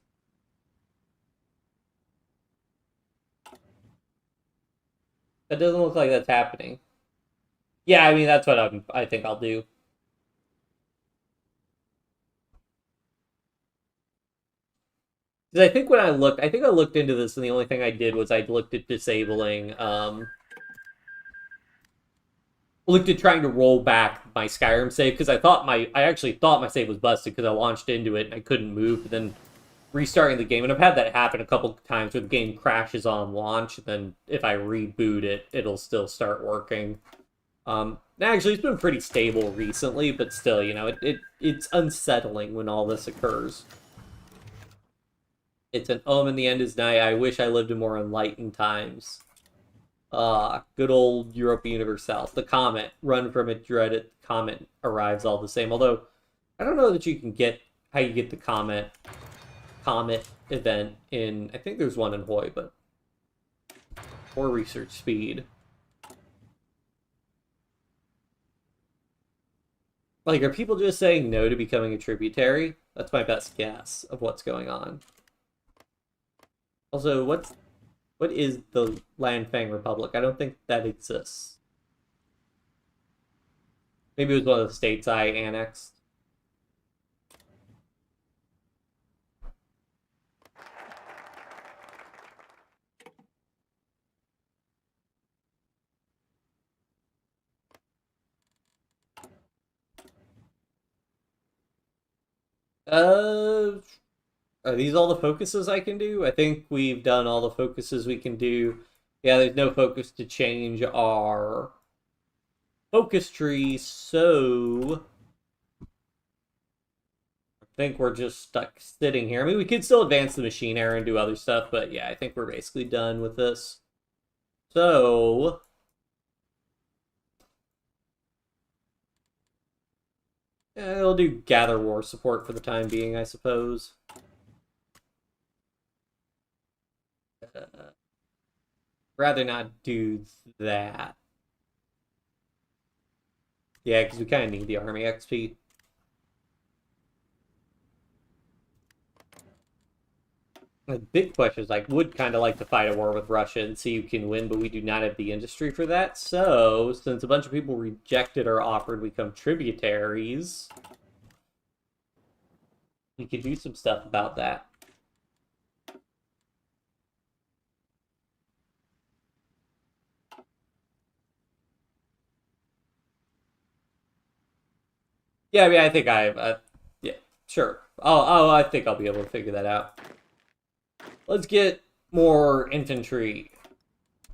S1: That doesn't look like that's happening. Yeah, I mean that's what I think I'll do. Because I think I looked into this, and the only thing I did was I looked at disabling, looked at trying to roll back my Skyrim save because I actually thought my save was busted because I launched into it and I couldn't move. But then restarting the game, and I've had that happen a couple times where the game crashes on launch, and then if I reboot it, it'll still start working. Actually, it's been pretty stable recently, but still, you know, it's unsettling when all this occurs. It's an and the end is nigh. I wish I lived in more enlightened times. Good old Europa Universalis. The comet. Run from it, dread it. Comet arrives all the same. Although, I don't know that you can get how you get the comet event in... I think there's one in HOI, but... Or research speed. Like, are people just saying no to becoming a tributary? That's my best guess of what's going on. Also, what is the Lanfang Republic? I don't think that exists. Maybe it was one of the states I annexed. Are these all the focuses I can do? I think we've done all the focuses we can do. Yeah, there's no focus to change our focus tree, so... I think we're just stuck sitting here. I mean, we could still advance the machine era and do other stuff, but yeah, I think we're basically done with this. So... yeah, it'll do Gather War support for the time being, I suppose. Rather not do that. Yeah, because we kind of need the army XP. The big question is, I would kind of like to fight a war with Russia and see who can win, but we do not have the industry for that. So, since a bunch of people rejected our offer to become tributaries, we could do some stuff about that. Yeah, I mean, I think yeah, sure. I think I'll be able to figure that out. Let's get more infantry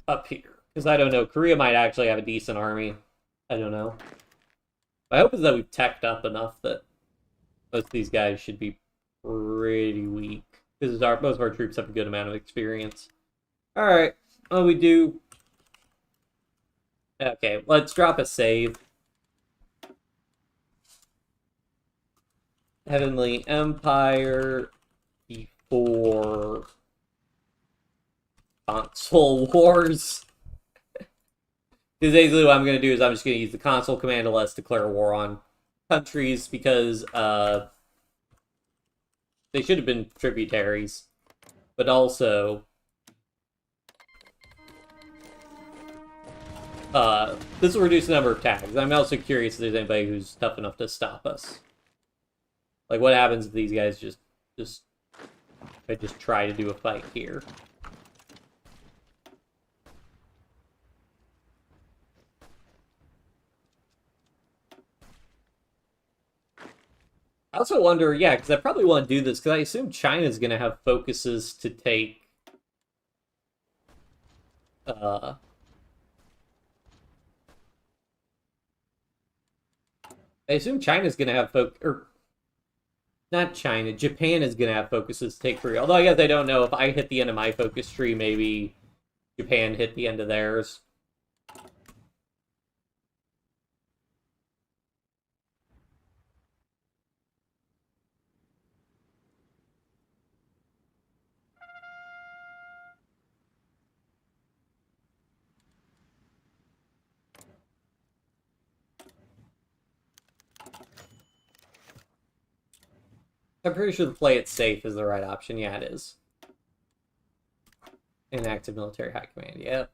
S1: up here. Because I don't know, Korea might actually have a decent army. I don't know. My hope is that we've teched up enough that most of these guys should be pretty weak. Because most of our troops have a good amount of experience. Alright, well, we do... Okay, let's drop a save. Heavenly Empire before console wars. Because basically what I'm going to do is I'm just going to use the console command to let's declare war on countries because they should have been tributaries. But also this will reduce the number of tags. I'm also curious if there's anybody who's tough enough to stop us. Like, what happens if these guys just try to do a fight here? I also wonder, yeah, because I probably want to do this, because I assume China's going to have focuses to take... I assume China's going to have or not China, Japan is going to have focuses to take free. Although I guess I don't know, if I hit the end of my focus tree, maybe Japan hit the end of theirs. I'm pretty sure the play it safe is the right option. Yeah, it is. Inactive military high command, yeah.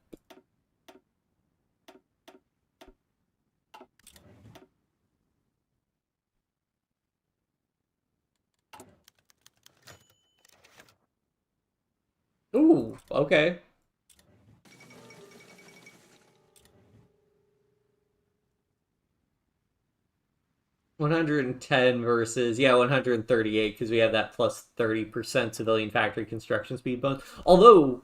S1: Ooh, okay. $110 versus, yeah, 138, because we have that plus 30% civilian factory construction speed bonus. Although,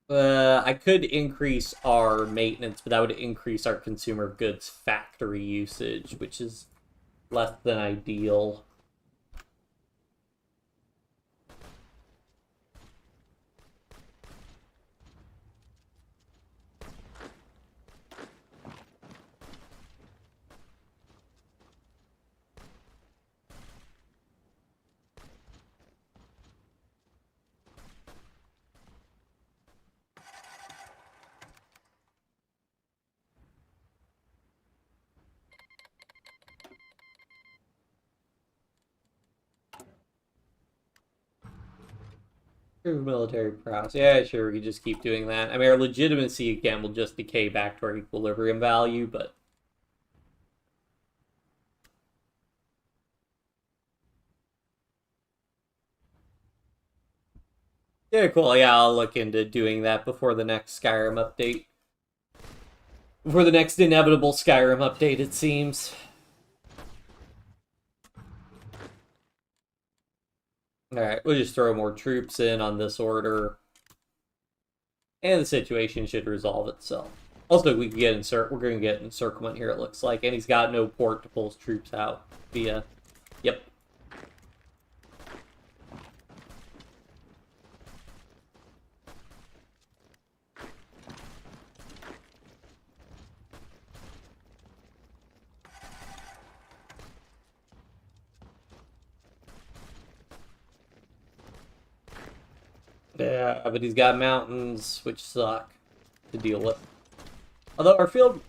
S1: I could increase our maintenance, but that would increase our consumer goods factory usage, which is less than ideal. Military prowess. Yeah, sure, we could just keep doing that. I mean, our legitimacy, again, will just decay back to our equilibrium value, but... yeah, cool. Yeah, I'll look into doing that before the next Skyrim update. Before the next inevitable Skyrim update, it seems. Alright, we'll just throw more troops in on this order. And the situation should resolve itself. Also, we can get we're going to get encirclement here, it looks like. And he's got no port to pull his troops out via. Yep. Yeah, but he's got mountains, which suck to deal with. Although our field...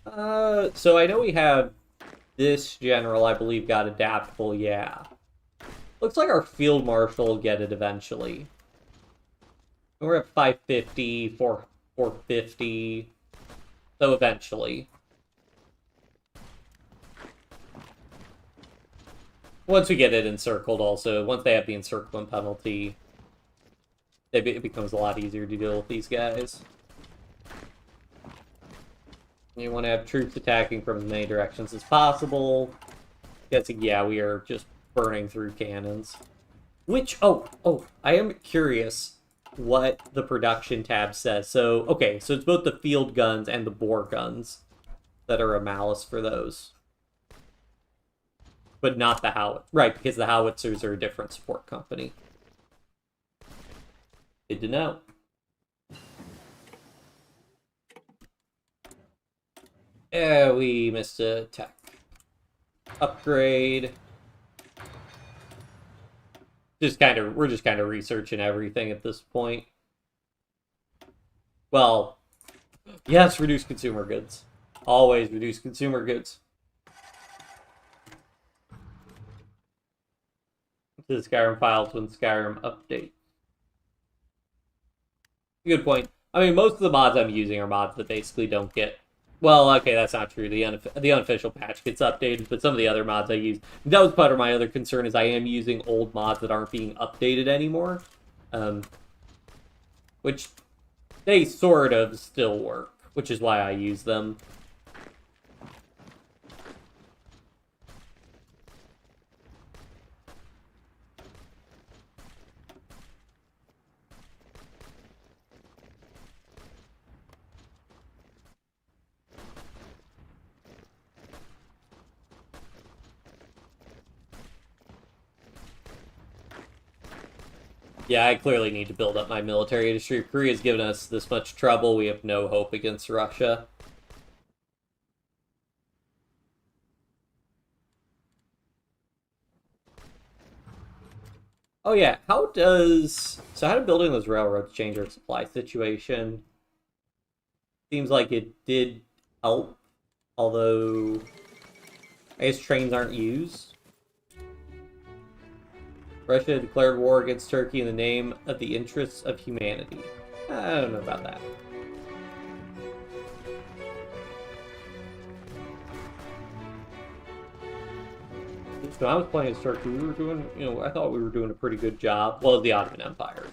S1: so I know we have this general, I believe, got adaptable, yeah. Looks like our field marshal will get it eventually. We're at 550, 450, so eventually. Once we get it encircled, also, once they have the encirclement penalty, it becomes a lot easier to deal with these guys. You want to have troops attacking from as many directions as possible. Guessing, yeah, we are just burning through cannons. Which, I am curious what the production tab says. So, okay, so it's both the field guns and the bore guns that are a malice for those. But not the howitzer. Right, because the howitzers are a different support company. Good to know. Yeah, we missed a tech upgrade. We're just kind of researching everything at this point. Well, yes, reduce consumer goods. Always reduce consumer goods. To the Skyrim files when Skyrim update. Good point. I mean, most of the mods I'm using are mods that basically don't get... well, okay, that's not true. The unofficial patch gets updated, but some of the other mods I use... that was part of my other concern, is I am using old mods that aren't being updated anymore. Which they sort of still work, which is why I use them. Yeah, I clearly need to build up my military industry. If Korea's given us this much trouble, we have no hope against Russia. Oh yeah, how did building those railroads change our supply situation? Seems like it did help, although I guess trains aren't used. Russia declared war against Turkey in the name of the interests of humanity. I don't know about that. When I was playing as Turkey, we were doing, I thought we were doing a pretty good job. Well, the Ottoman Empire.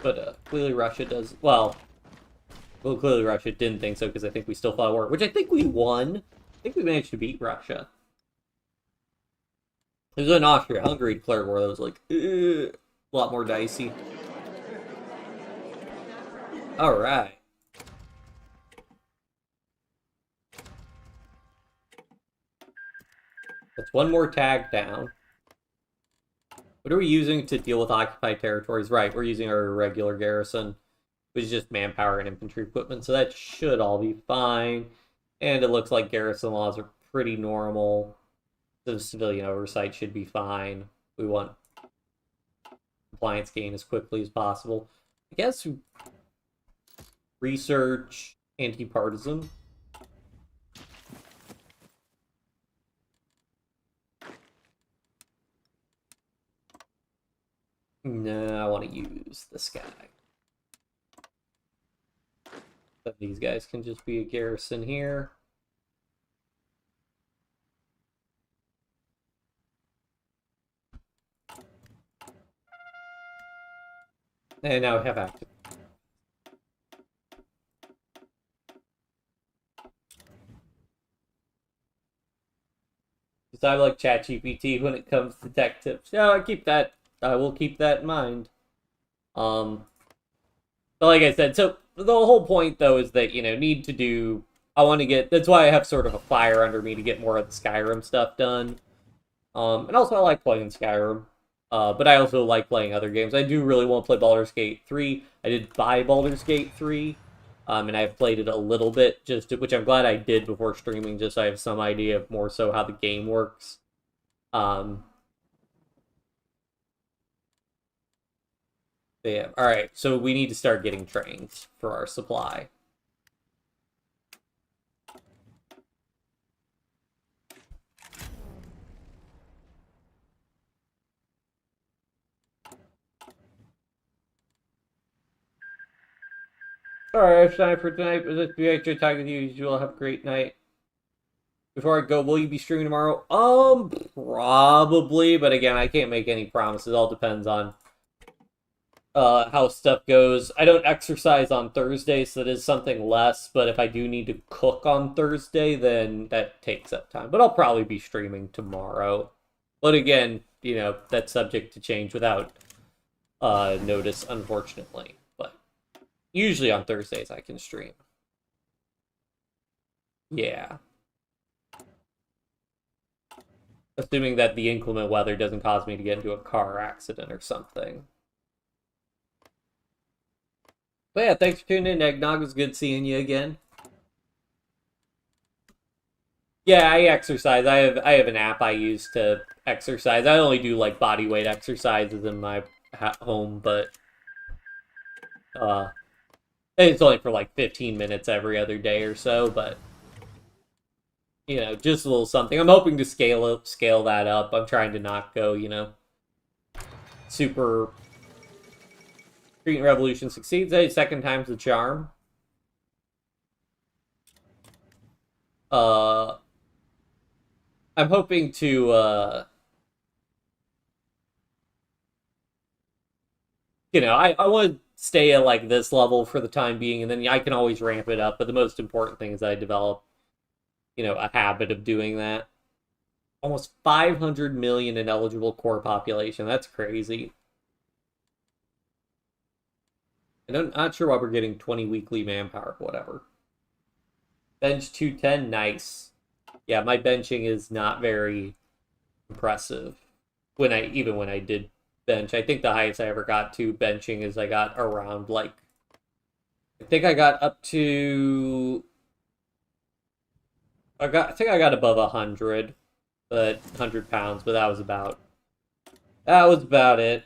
S1: But clearly Russia does, well, clearly Russia didn't think so because I think we still fought a war, which I think we won. I think we managed to beat Russia. It was when Austria-Hungary declared war that was like, a lot more dicey. Alright. That's one more tag down. What are we using to deal with occupied territories? Right, we're using our regular garrison, which is just manpower and infantry equipment, so that should all be fine. And it looks like garrison laws are pretty normal. The civilian oversight should be fine. We want compliance gain as quickly as possible. I guess research anti-partisan. No, I want to use this guy. But these guys can just be a garrison here. And now we have active. Because I like ChatGPT when it comes to tech tips. Yeah, I will keep that in mind. But like I said, so the whole point though is that, need to do, that's why I have sort of a fire under me to get more of the Skyrim stuff done. And also I like playing Skyrim. But I also like playing other games. I do really want to play Baldur's Gate 3. I did buy Baldur's Gate 3. And I've played it a little bit, which I'm glad I did before streaming, just so I have some idea of more so how the game works. Yeah, alright, so we need to start getting trains for our supply. Alright, it's time for tonight. But let's be extra talking with you. You all have a great night. Before I go, will you be streaming tomorrow? Probably, but again, I can't make any promises. It all depends on how stuff goes. I don't exercise on Thursday, so that is something less, but if I do need to cook on Thursday, then that takes up time. But I'll probably be streaming tomorrow. But again, that's subject to change without notice, unfortunately. But usually on Thursdays I can stream. Yeah. Assuming that the inclement weather doesn't cause me to get into a car accident or something. But yeah, thanks for tuning in, Eggnog. It was good seeing you again. Yeah, I exercise. I have an app I use to exercise. I only do like body weight exercises in my home, but it's only for like 15 minutes every other day or so, but just a little something. I'm hoping to scale that up. I'm trying to not go, super. Street Revolution succeeds. Hey, second time's the charm. I'm hoping to I want to stay at like this level for the time being, and then I can always ramp it up. But the most important thing is that I develop a habit of doing that. Almost 500 million in eligible core population. That's crazy. And I'm not sure why we're getting 20 weekly manpower, whatever. Bench 210, nice. Yeah, my benching is not very impressive. even when I did bench. I think the highest I ever got to benching is I got around like I think I got up to I think I got above 100, but 100 pounds, but that was about it.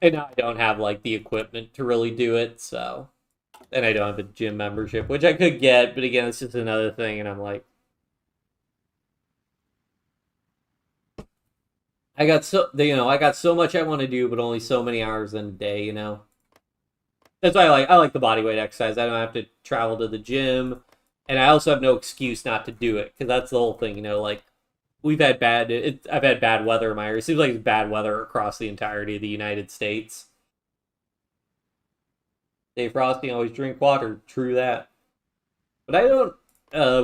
S1: And now I don't have like the equipment to really do it, so and I don't have a gym membership, which I could get, but again, it's just another thing, and I'm like I got so much I want to do, but only so many hours in a day. That's why I like the bodyweight exercise. I don't have to travel to the gym, and I also have no excuse not to do it because that's the whole thing. Like I've had bad weather in my area. It seems like it's bad weather across the entirety of the United States. Dave Frosty, always drink water. True that. But I don't,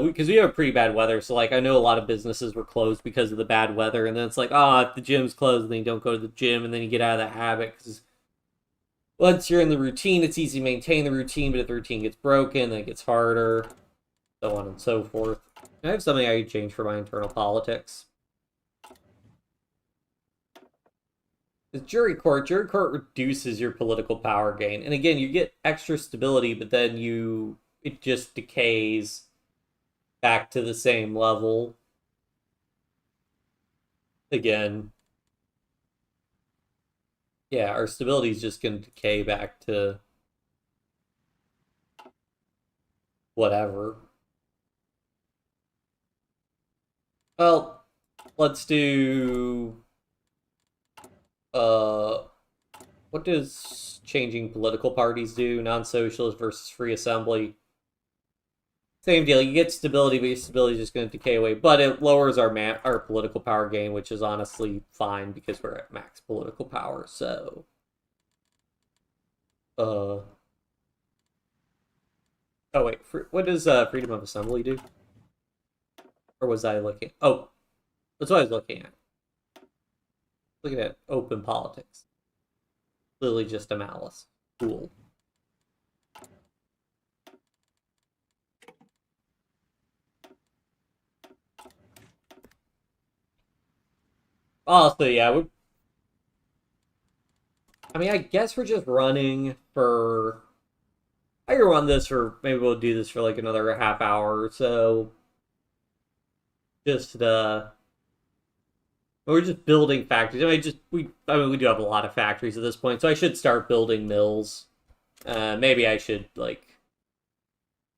S1: because we have pretty bad weather. So like I know a lot of businesses were closed because of the bad weather, and then it's like, oh, if the gym's closed, then you don't go to the gym, and then you get out of that habit because once you're in the routine, it's easy to maintain the routine, but if the routine gets broken, then it gets harder, so on and so forth. I have something I could change for my internal politics. It's jury court. Jury court reduces your political power gain. And again, you get extra stability, but then it just decays back to the same level. Again. Yeah, our stability is just going to decay back to whatever. Well, let's do what does changing political parties do? Non-socialist versus free assembly. Same deal. You get stability, but your stability is just going to decay away. But it lowers our political power gain, which is honestly fine because we're at max political power. So, oh wait, what does freedom of assembly do? Or was I looking? Oh, that's what I was looking at. Looking at open politics. Literally just a malice. Cool. Also, yeah, I guess we're just running for. I can run this for maybe we'll do this for like another half hour or so. Just we're just building factories. We do have a lot of factories at this point, so I should start building mills. Maybe I should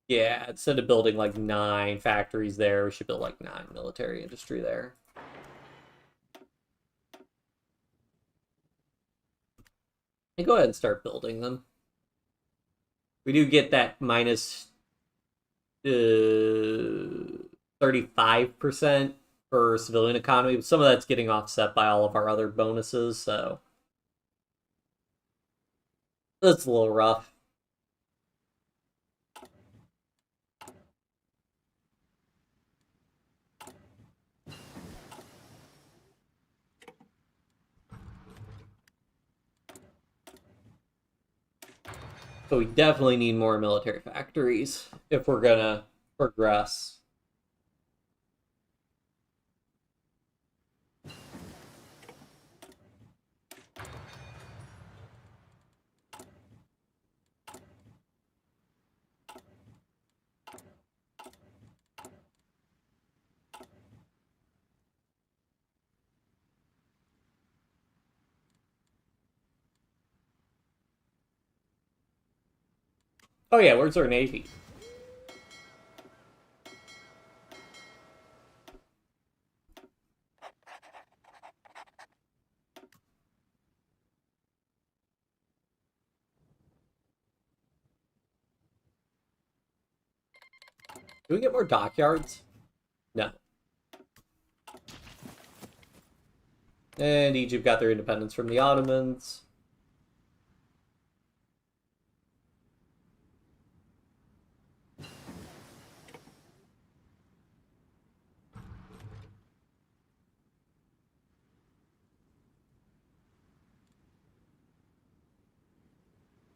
S1: yeah, instead of building like 9 factories there, we should build like 9 military industry there. And go ahead and start building them. We do get that minus 35% for civilian economy, but some of that's getting offset by all of our other bonuses, so that's a little rough. So we definitely need more military factories if we're gonna progress. Oh yeah, where's our navy? Do we get more dockyards? No. And Egypt got their independence from the Ottomans.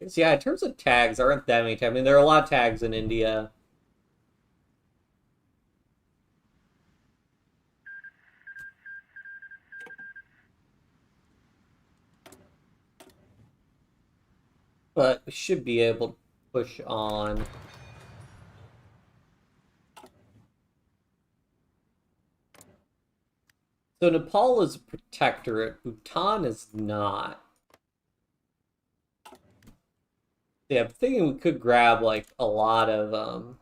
S1: So yeah, in terms of tags, there aren't that many tags. There are a lot of tags in India. but we should be able to push on. So Nepal is a protectorate, Bhutan is not. Yeah, I'm thinking we could grab like a lot of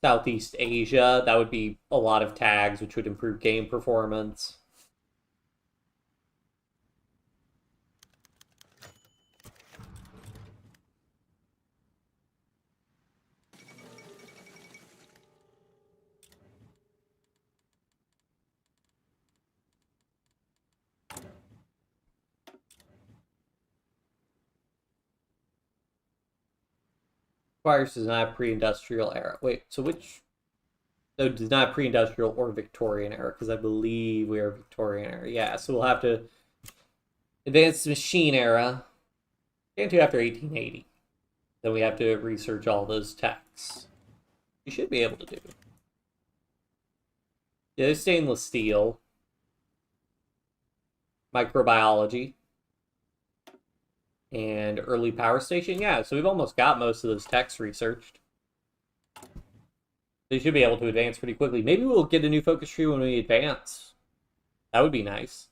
S1: Southeast Asia. That would be a lot of tags, which would improve game performance. Requires does not pre-industrial era. Wait, so which? No, does not pre-industrial or Victorian era, because I believe we are Victorian era. Yeah, so we'll have to advanced machine era. Can't do after 1880. Then we have to research all those texts. You should be able to do. Yeah, there's stainless steel. Microbiology. And early power station. Yeah, so we've almost got most of those texts researched. They should be able to advance pretty quickly. Maybe we'll get a new focus tree when we advance. That would be nice.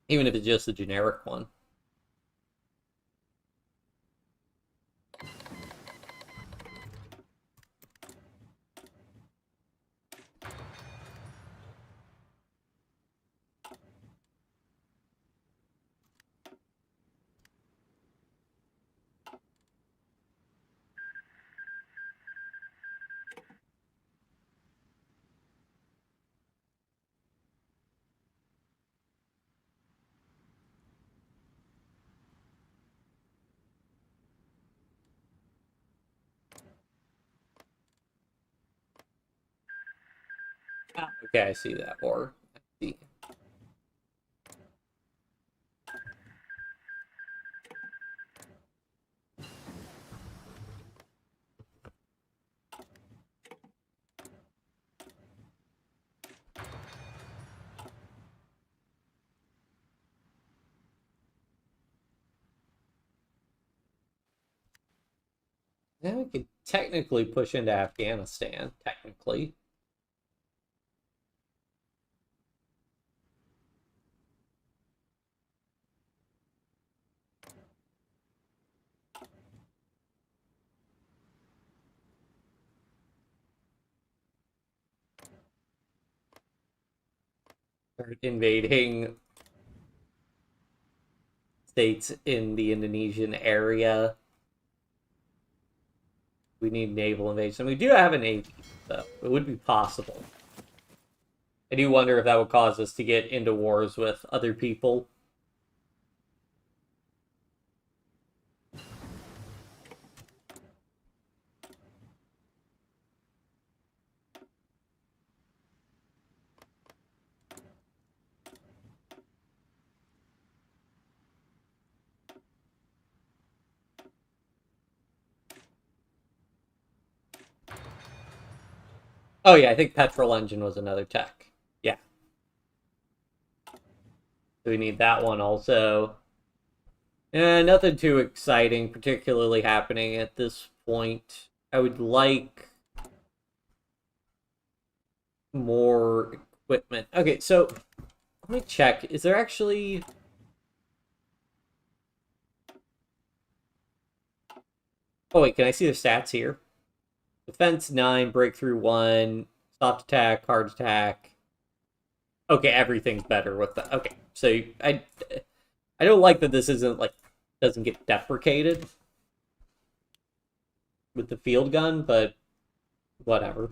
S1: Even if it's just a generic one. Ah, okay, I see that. Or I see. Now we could technically push into Afghanistan, technically. Start invading states in the Indonesian area. We need naval invasion. We do have a navy, so it would be possible. I do wonder if that would cause us to get into wars with other people. Oh yeah, I think petrol engine was another tech. Yeah. So we need that one also. And nothing too exciting particularly happening at this point. I would like more equipment. Okay, so let me check. Is there actually... Oh wait, can I see the stats here? Defense 9, breakthrough 1, soft attack, hard attack. Okay, everything's better with that. Okay, so I don't like that this isn't like doesn't get deprecated with the field gun, but whatever.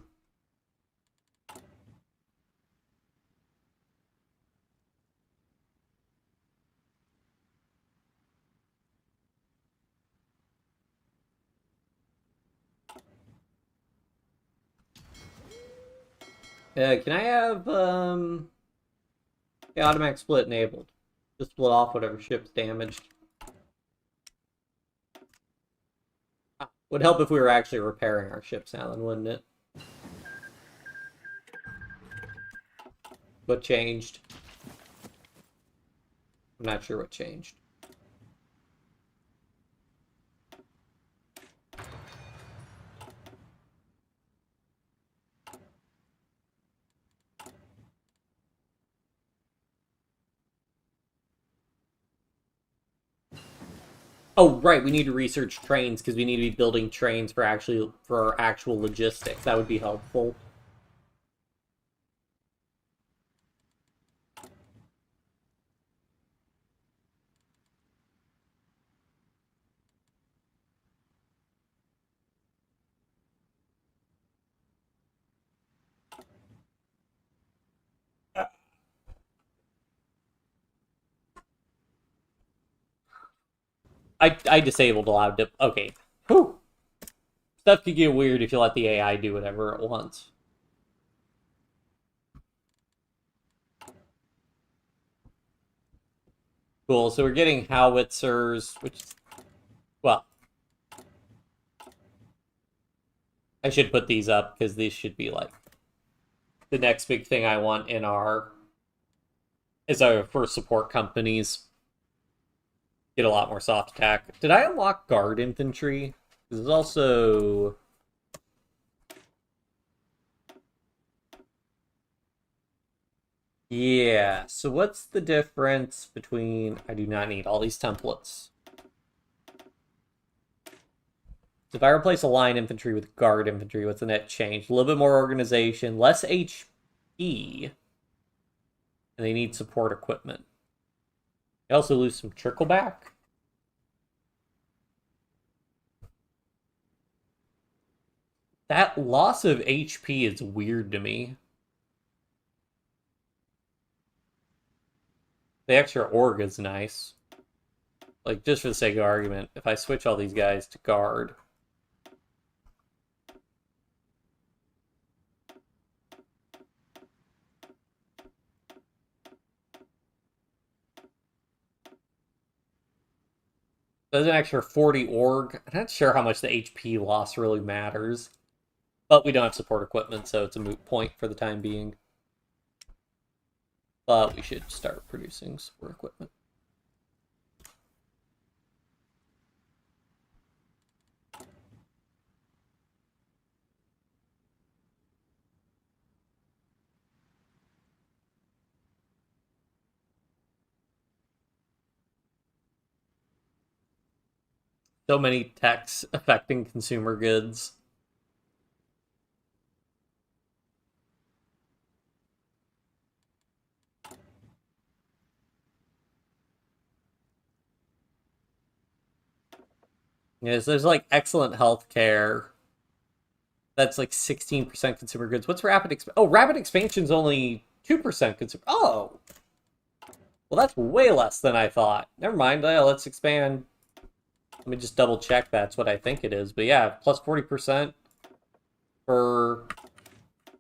S1: Can I have the automatic split enabled? Just split off whatever ship's damaged. Would help if we were actually repairing our ships now, then, wouldn't it? What changed? I'm not sure what changed. Oh, right, we need to research trains because we need to be building trains for our actual logistics. That would be helpful. I disabled allowed to. Okay. Whew. Stuff could get weird if you let the AI do whatever it wants. Cool, so we're getting howitzers, which, well, I should put these up because these should be like the next big thing I want in our for support companies. Get a lot more soft attack. Did I unlock guard infantry? This is also yeah. So what's the difference between? I do not need all these templates. If I replace a line infantry with guard infantry, what's the net change? A little bit more organization, less HP, and they need support equipment. They also lose some trickle back. That loss of HP is weird to me. The extra org is nice. Like, just for the sake of argument, if I switch all these guys to guard. There's an extra 40 org. I'm not sure how much the HP loss really matters. But we don't have support equipment, so it's a moot point for the time being. But we should start producing support equipment. So many techs affecting consumer goods. Yes, there's like excellent healthcare. That's like 16% consumer goods. What's rapid expansion? Oh, rapid expansion's only 2% consumer. Oh, well, that's way less than I thought. Never mind. Let's expand. Let me just double check that's what I think it is. But yeah, plus 40% for...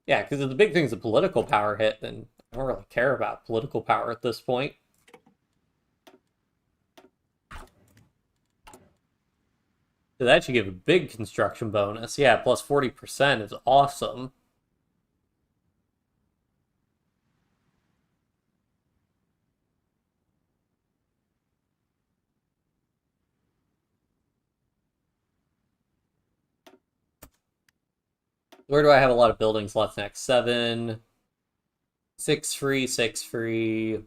S1: Yeah, because if the big thing's a political power hit, then I don't really care about political power at this point. So that should give a big construction bonus. Yeah, plus 40% is awesome. Where do I have a lot of buildings left next? 7, 6 free, 6 free,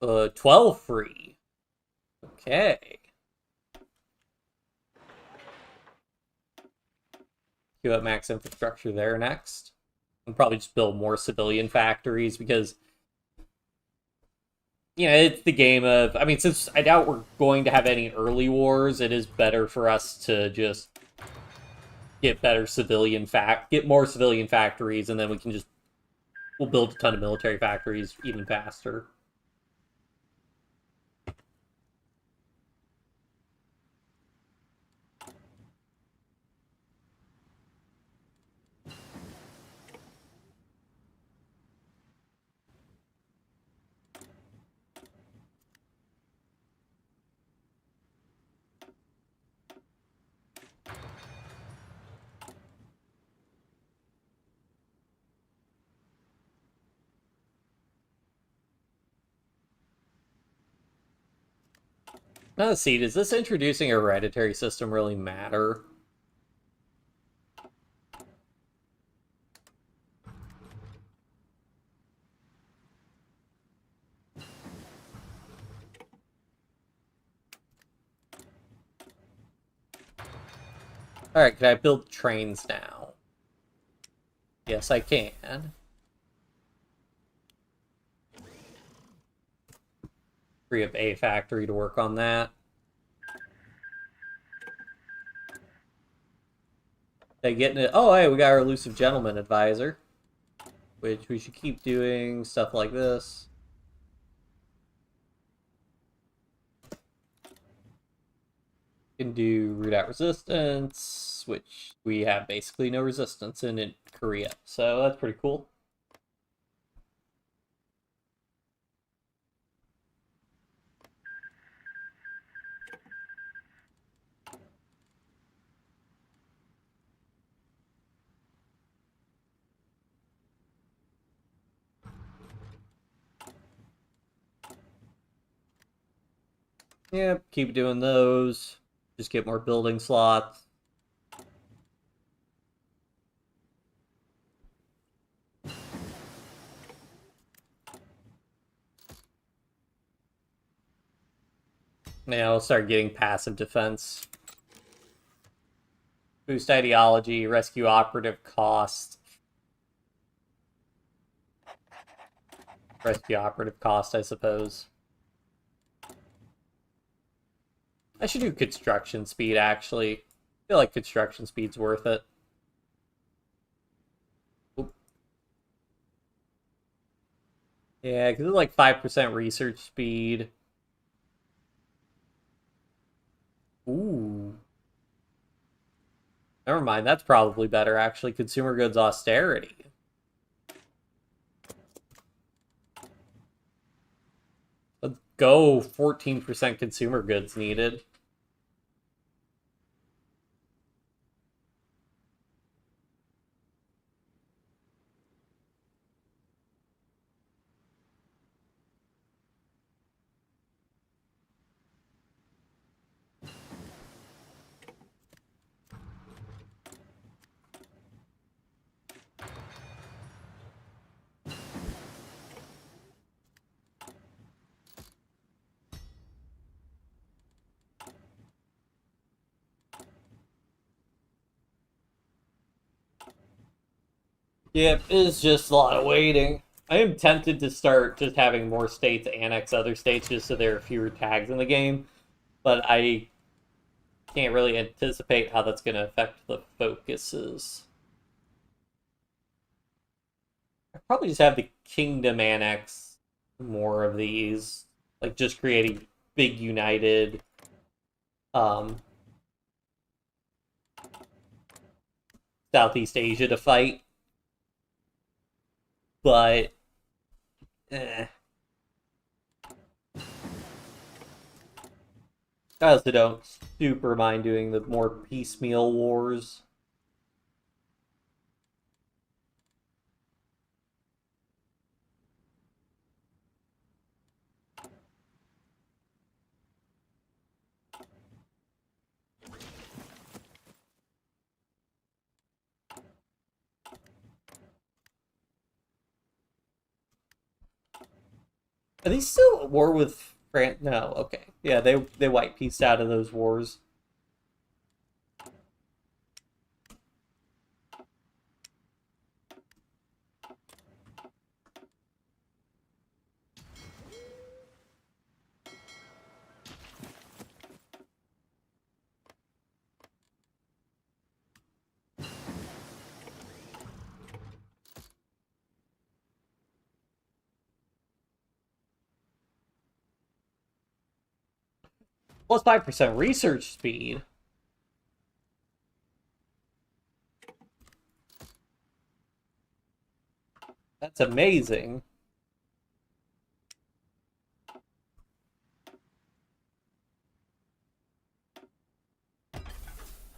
S1: 12 free. Okay. Queue up max infrastructure there next. And probably just build more civilian factories because, you know, it's the game of... I mean, since I doubt we're going to have any early wars, it is better for us to just get more civilian factories, and then we'll build a ton of military factories even faster. Now let's see, does this introducing a hereditary system really matter? Alright, can I build trains now? Yes, I can. Free up a factory to work on that. They getting it? Oh, hey, we got our elusive gentleman advisor, which we should keep doing stuff like this. Can do root out resistance, which we have basically no resistance in Korea, so that's pretty cool. Yeah, keep doing those. Just get more building slots. Now I'll start getting passive defense. Boost ideology, rescue operative cost. Rescue operative cost, I suppose. I should do construction speed, actually. I feel like construction speed's worth it. Oop. Yeah, because it's like 5% research speed. Ooh. Never mind, that's probably better, actually. Consumer goods austerity. Let's go 14% consumer goods needed. Yep, it's just a lot of waiting. I am tempted to start just having more states annex other states just so there are fewer tags in the game, but I can't really anticipate how that's going to affect the focuses. I probably just have the kingdom annex more of these, like just creating big united um, Southeast Asia to fight, but eh. I also don't super mind doing the more piecemeal wars. Are they still at war with France? No, okay. Yeah, they white pieced out of those wars. Plus 5% research speed. That's amazing.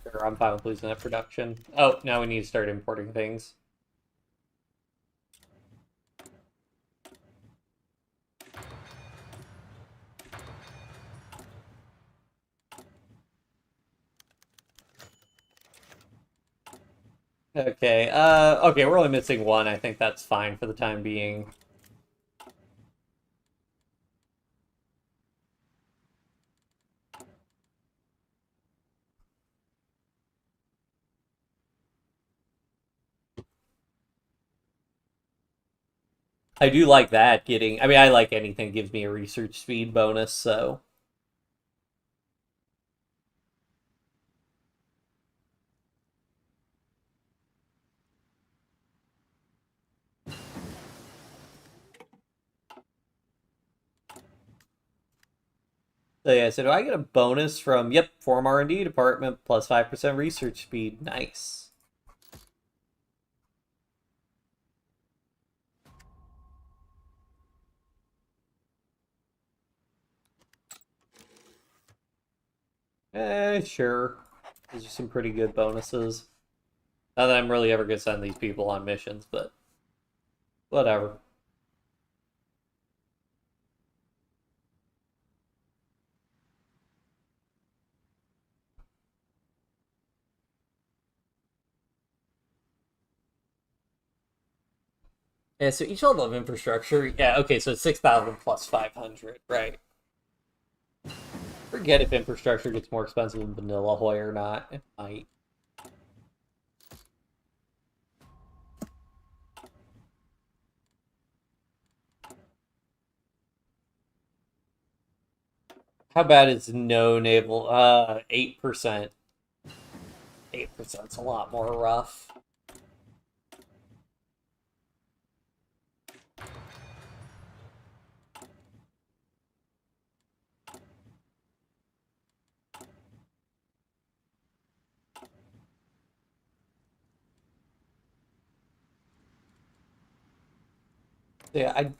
S1: Sure, I'm fine with losing that production. Oh, now we need to start importing things. Okay, okay, we're only missing one. I think that's fine for the time being. I do like that getting. I mean, I like anything that gives me a research speed bonus, so. So yeah, so do I get a bonus from, yep, Form R&D department plus 5% research speed? Nice. Sure. These are some pretty good bonuses. Not that I'm really ever going to send these people on missions, but whatever. Yeah, so each level of infrastructure, yeah, okay, so 6,000 plus 500, right? Forget if infrastructure gets more expensive than vanilla HOI or not. It might. How bad is no naval? 8%. 8%'s a lot more rough. Yeah, I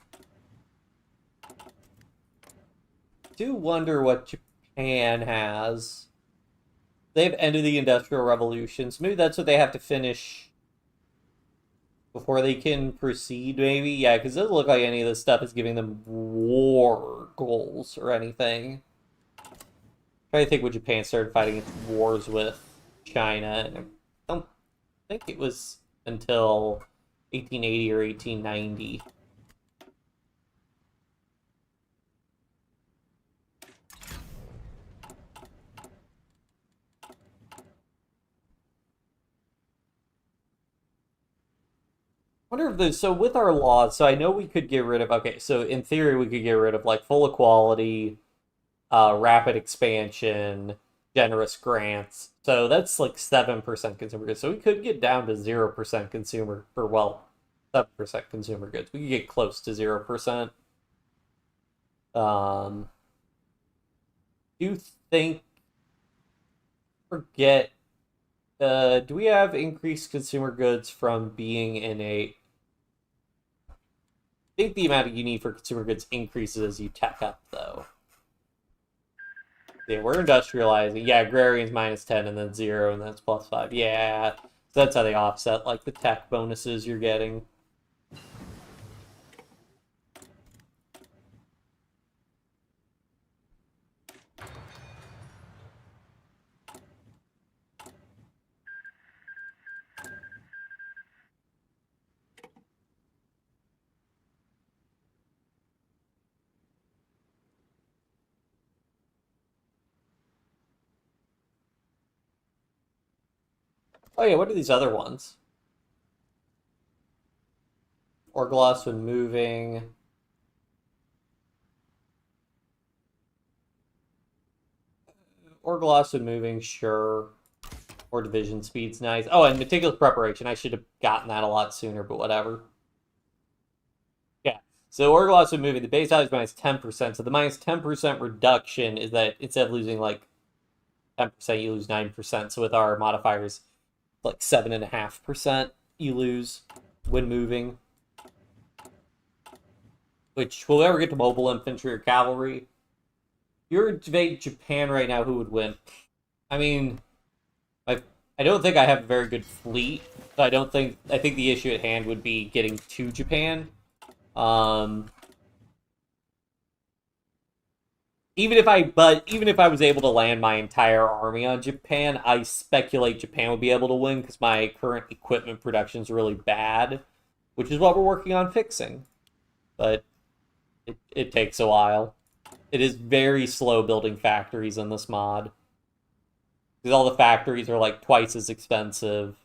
S1: do wonder what Japan has. They've ended the Industrial Revolution, so maybe that's what they have to finish before they can proceed, maybe? Yeah, because it doesn't look like any of this stuff is giving them war goals or anything. I think when Japan started fighting its wars with China, I don't think it was until 1880 or 1890. Wonder if there's, so with our laws, so I know we could get rid of, okay, so in theory we could get rid of like full equality, rapid expansion, generous grants. So that's like 7% consumer goods. So we could get down to 0% consumer, or well, 7% consumer goods. We could get close to 0%. Um, do you think, forget, do we have increased consumer goods from being in a, I think the amount you need for consumer goods increases as you tech up, though. Yeah, we're industrializing. Yeah, agrarian's -10 and then 0 and that's +5. Yeah, so that's how they offset like the tech bonuses you're getting. Oh yeah, what are these other ones? Orgloss when moving. Orgloss when moving, sure. Or division speed's nice. Oh, and meticulous preparation. I should have gotten that a lot sooner, but whatever. Yeah. So Orgloss when moving, the base value is -10%. So the -10% reduction is that instead of losing like 10%, you lose 9%. So with our modifiers, like 7.5% you lose when moving. Which, will we ever get to mobile infantry or cavalry? If you were to invade Japan right now, who would win? I mean, I don't think I have a very good fleet. So I think the issue at hand would be getting to Japan. Um, even if I was able to land my entire army on Japan, I speculate Japan would be able to win because my current equipment production is really bad, which is what we're working on fixing. But it takes a while. It is very slow building factories in this mod. Because all the factories are like twice as expensive.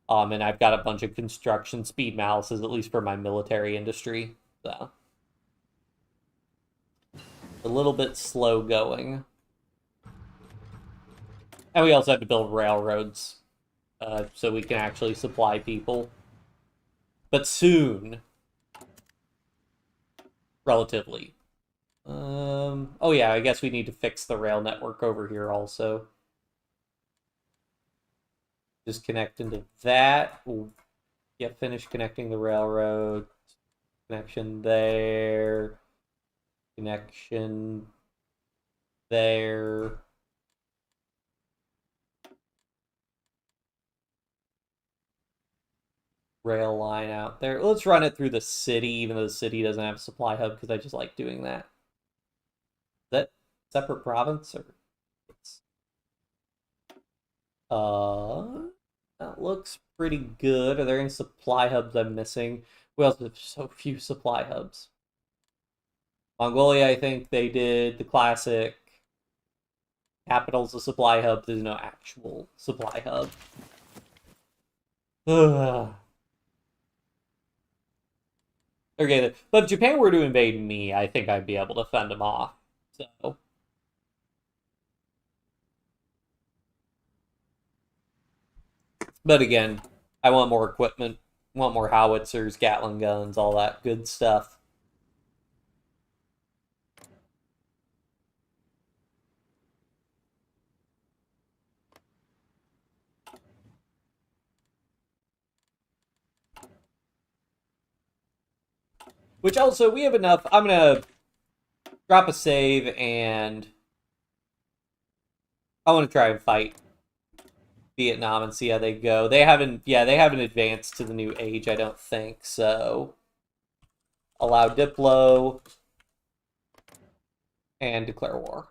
S1: And I've got a bunch of construction speed malices, at least for my military industry. So a little bit slow going. And we also have to build railroads so we can actually supply people. But soon. Relatively. Oh yeah, I guess we need to fix the rail network over here also. Just connect into that. Yeah, finish connecting the railroad. Connection there. Connection there. Rail line out there. Let's run it through the city, even though the city doesn't have a supply hub, because I just like doing that. Is that separate province or it's that looks pretty good. Are there any supply hubs I'm missing? We also have so few supply hubs. Mongolia, I think they did the classic capital's a supply hub. There's no actual supply hub. Okay, but if Japan were to invade me, I think I'd be able to fend them off. So. But again, I want more equipment, want more howitzers, Gatling guns, all that good stuff. Which also, we have enough. I'm going to drop a save and I want to try and fight Vietnam and see how they go. They haven't advanced to the new age, I don't think. So, allow Diplo and declare war.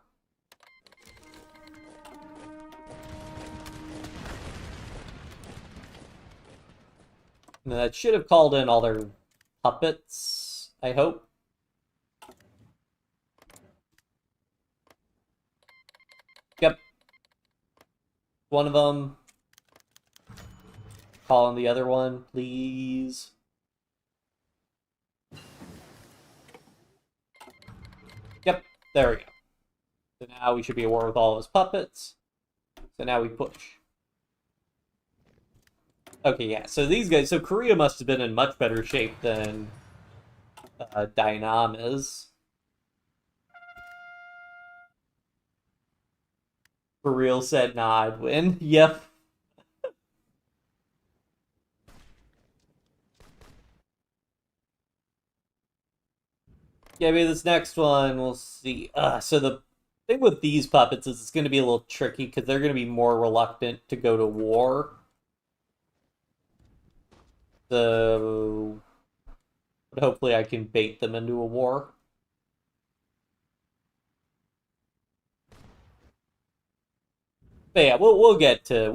S1: And that should have called in all their puppets, I hope. Yep. One of them. Call on the other one, please. Yep, there we go. So now we should be at war with all of his puppets. So now we push. Okay, yeah, so these guys... So Korea must have been in much better shape than Dynam is. For real said, nah, I'd win. Yep. Yeah, maybe this next one, we'll see. So the thing with these puppets is it's going to be a little tricky because they're going to be more reluctant to go to war. So, but hopefully I can bait them into a war. But yeah, we'll get to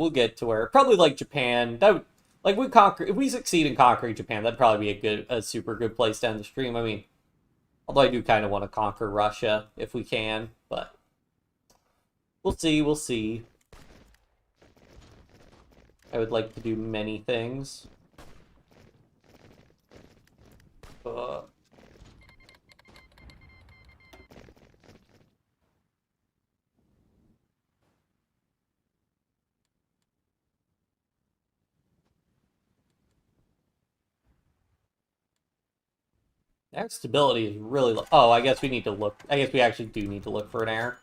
S1: where probably like Japan. That would, like if we succeed in conquering Japan, that'd probably be a super good place to end the stream. I mean, although I do kind of want to conquer Russia if we can, but we'll see. We'll see. I would like to do many things. Air stability is really low. Oh, I guess we need to look. I guess we actually do need to look for an air.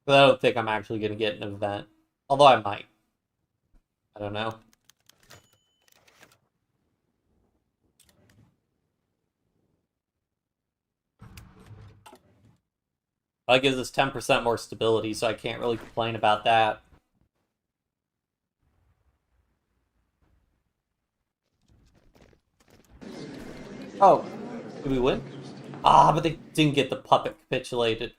S1: But I don't think I'm actually going to get an event. Although I might. I don't know. That gives us 10% more stability, so I can't really complain about that. Oh, did we win? Ah, but they didn't get the puppet capitulated.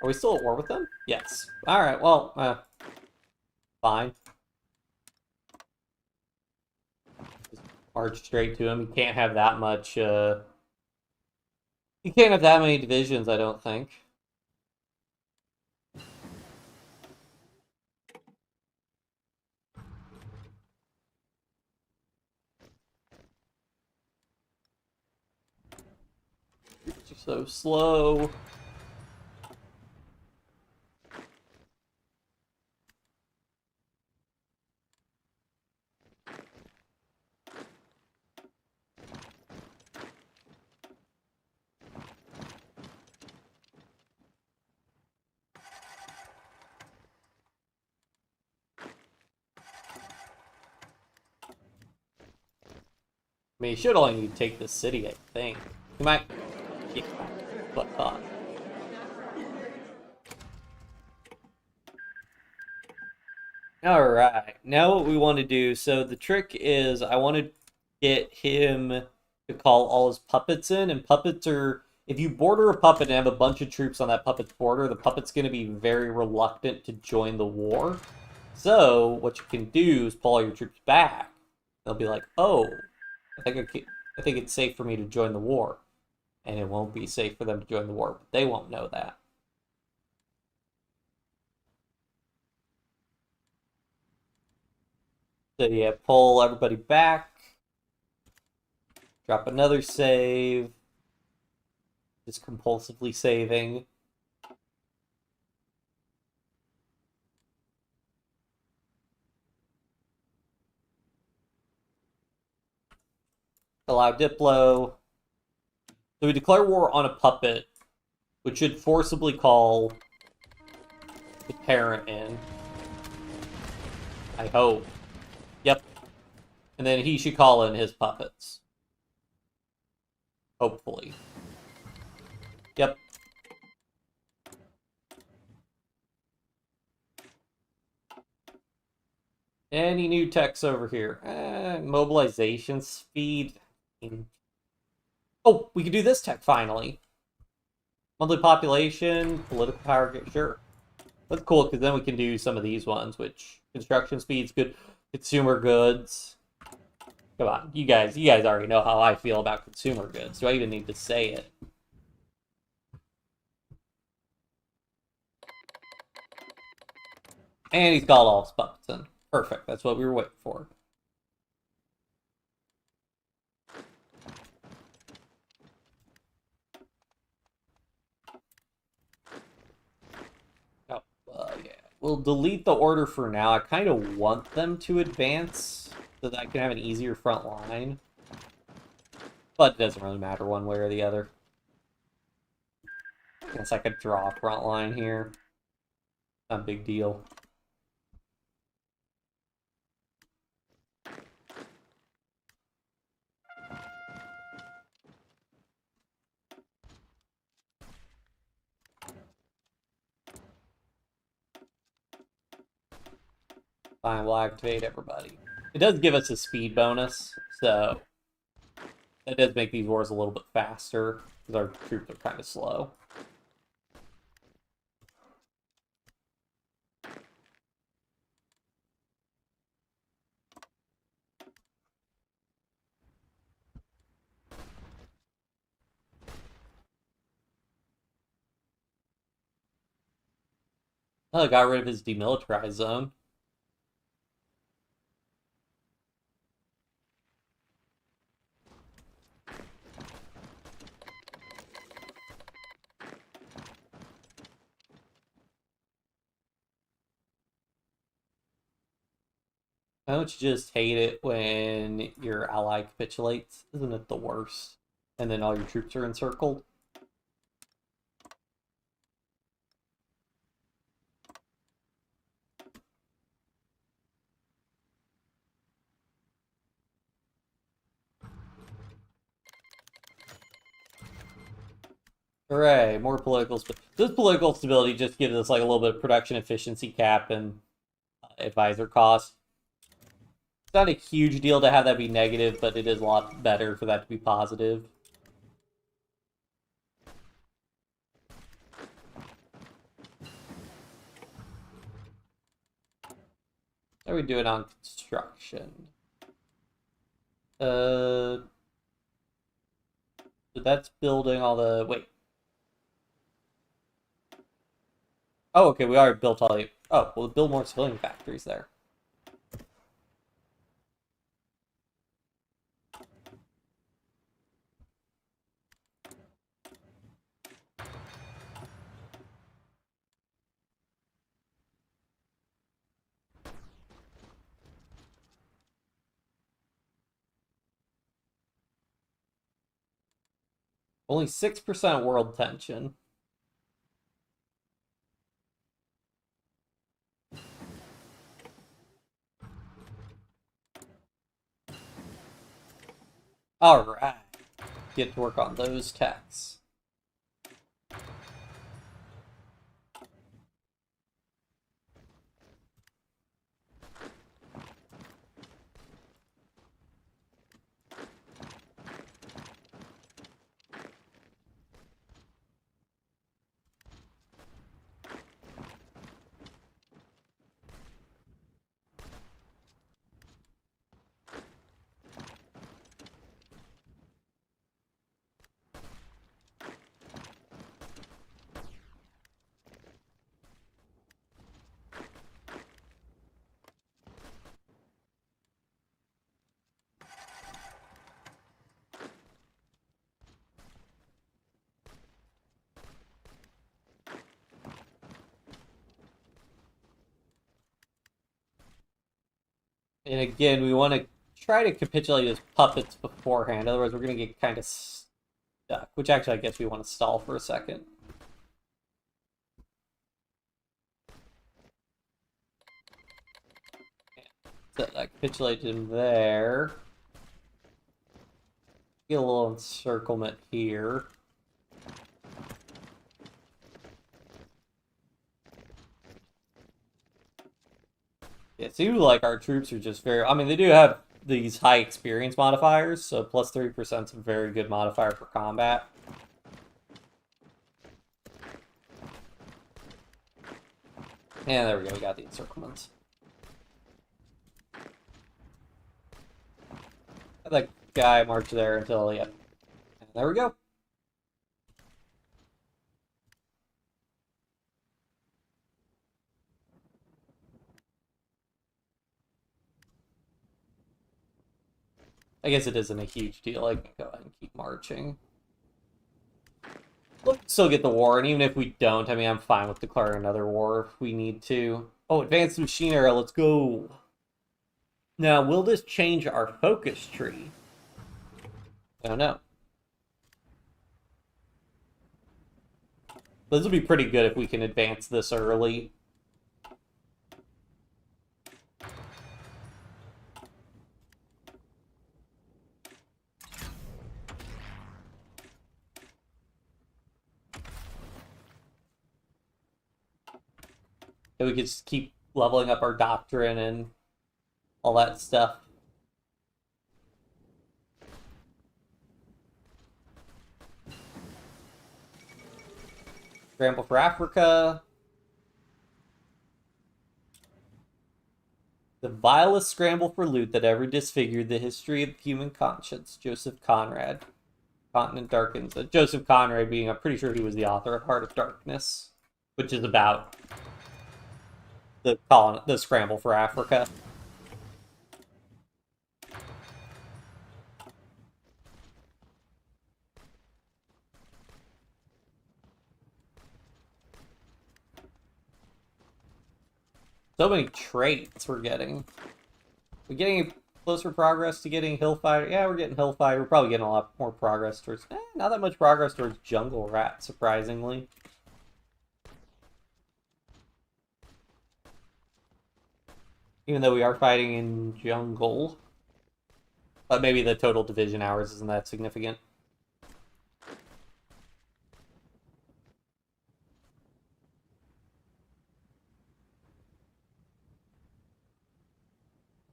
S1: Are we still at war with them? Yes. Alright, well, fine. Just march straight to him. You can't have that much, You can't have that many divisions, I don't think. You're so slow. I mean, he should only need to take the city, I think. He might kick back, but Alright, now what we want to do, so the trick is I want to get him to call all his puppets in, and puppets are, if you border a puppet and have a bunch of troops on that puppet's border, the puppet's going to be very reluctant to join the war. So, what you can do is pull all your troops back. They'll be like, oh, I think it's safe for me to join the war. And it won't be safe for them to join the war, but they won't know that. So yeah, pull everybody back. Drop another save. Just compulsively saving. Allow Diplo. So we declare war on a puppet, which should forcibly call the parent in. I hope. Yep. And then he should call in his puppets. Hopefully. Yep. Any new techs over here? Mobilization speed. Oh, we can do this tech finally. Monthly population, political power, sure. That's cool, because then we can do some of these ones, which construction speed's good, consumer goods. Come on, you guys already know how I feel about consumer goods. Do I even need to say it? And he's got all his puppets in. Perfect, that's what we were waiting for. Yeah. We'll delete the order for now. I kind of want them to advance so that I can have an easier front line. But it doesn't really matter one way or the other. I guess I could draw a front line here. Not a big deal. Fine, we'll activate everybody. It does give us a speed bonus, so that does make these wars a little bit faster, because our troops are kind of slow. Oh, got rid of his demilitarized zone. Don't you just hate it when your ally capitulates? Isn't it the worst? And then all your troops are encircled? Hooray, more political stability. This political stability just gives us like a little bit of production efficiency cap and advisor cost. not a huge deal to have that be negative, but it is a lot better for that to be positive. How are we doing on construction? So that's building all the... Wait. Oh, okay, we already built all the... Oh, we'll build more civilian factories there. Only 6% world tension. Alright. Get to work on those techs. And again, we want to try to capitulate as puppets beforehand, otherwise we're going to get kind of stuck. Which actually, I guess we want to stall for a second. So I capitulated him there. Get a little encirclement here. Yeah, it seems like our troops are just very... I mean, they do have these high experience modifiers, so plus 30% is a very good modifier for combat. And there we go, we got the encirclements. That guy march there until, yeah. And there we go. I guess it isn't a huge deal. I can go ahead and keep marching. We'll still get the war, and even if we don't, I mean, I'm fine with declaring another war if we need to. Oh, advanced machine era, let's go. Now, will this change our focus tree? I don't know. This will be pretty good if we can advance this early. And we could just keep leveling up our doctrine and all that stuff. Scramble for Africa. The vilest scramble for loot that ever disfigured the history of human conscience. Joseph Conrad. Continent Darkens. Joseph Conrad being, I'm pretty sure he was the author of Heart of Darkness, which is about the scramble for Africa. So many traits we're getting. We're getting closer progress to getting Hillfighter. Yeah, we're getting Hillfighter. We're probably getting a lot more progress towards... not that much progress towards Jungle Rat, surprisingly. Even though we are fighting in Jungle. But maybe the total division hours isn't that significant.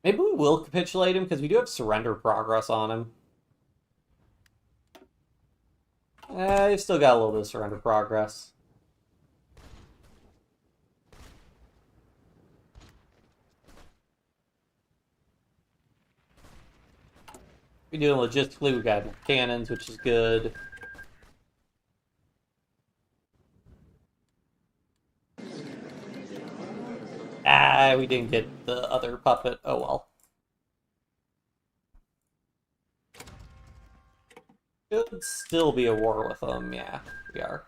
S1: Maybe we will capitulate him, because we do have surrender progress on him. He's still got a little bit of surrender progress. We're doing logistically, we've got cannons, which is good. Ah, we didn't get the other puppet. Oh well. Should still be a war with them. Yeah, we are.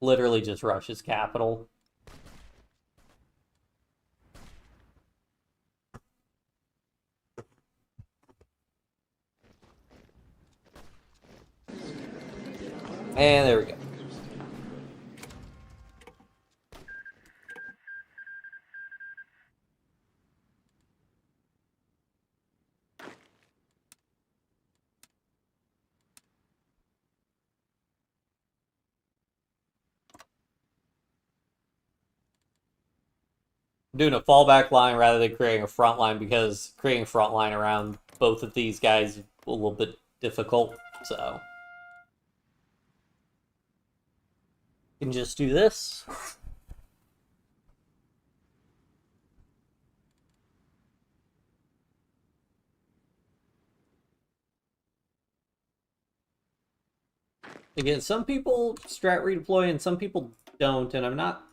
S1: Literally just rush his capital. And there we go. I'm doing a fallback line rather than creating a front line, because creating a front line around both of these guys is a little bit difficult, so. You can just do this. Again, some people strat redeploy and some people don't, and I'm not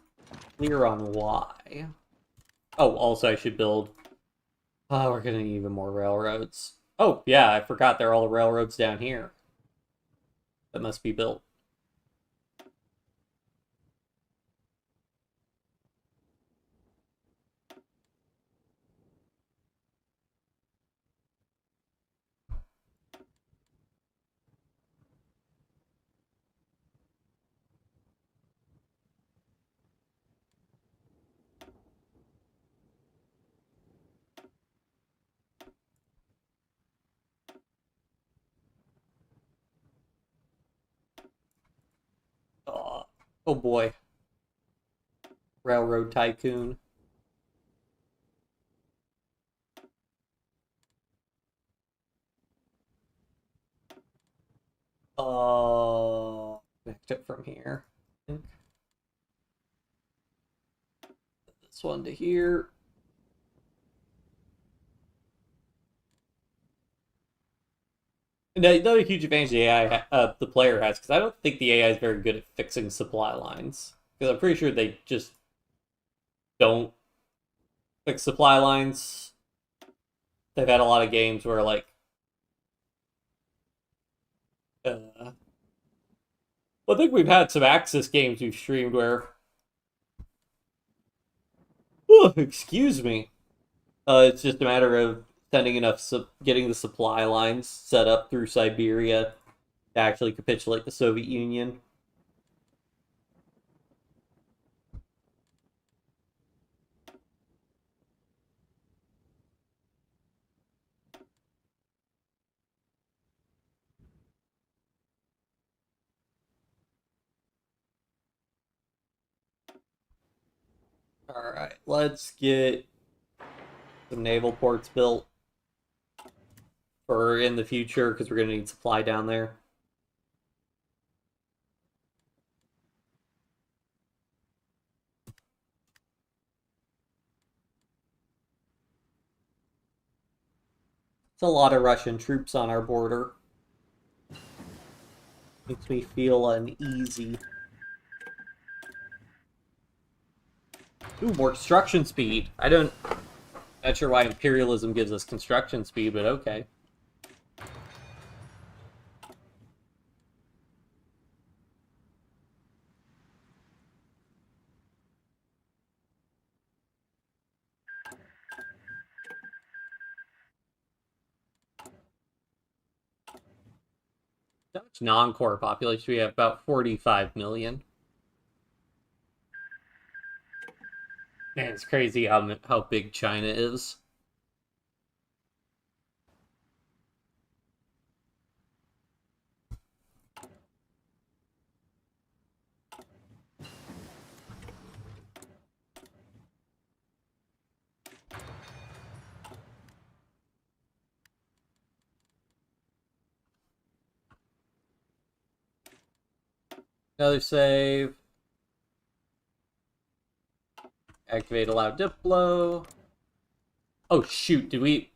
S1: clear on why. Oh, also I should build... Oh, we're gonna need even more railroads. Oh, yeah, I forgot there are all the railroads down here that must be built. Oh boy. Railroad Tycoon. Connect it from here. This one to here. Another huge advantage the AI, the player has, because I don't think the AI is very good at fixing supply lines. Because I'm pretty sure they just don't fix supply lines. They've had a lot of games where, like, well, I think we've had some Axis games we've streamed where, oh, excuse me, it's just a matter of sending enough, getting the supply lines set up through Siberia to actually capitulate the Soviet Union. Alright, let's get some naval ports built for in the future, because we're going to need supply down there. It's a lot of Russian troops on our border. Makes me feel uneasy. Ooh, more construction speed. Not sure why imperialism gives us construction speed, but okay. How much non-core population we have? About 45 million. Man, it's crazy how big China is. Another save. Activate allow Diplo. Oh shoot, did we...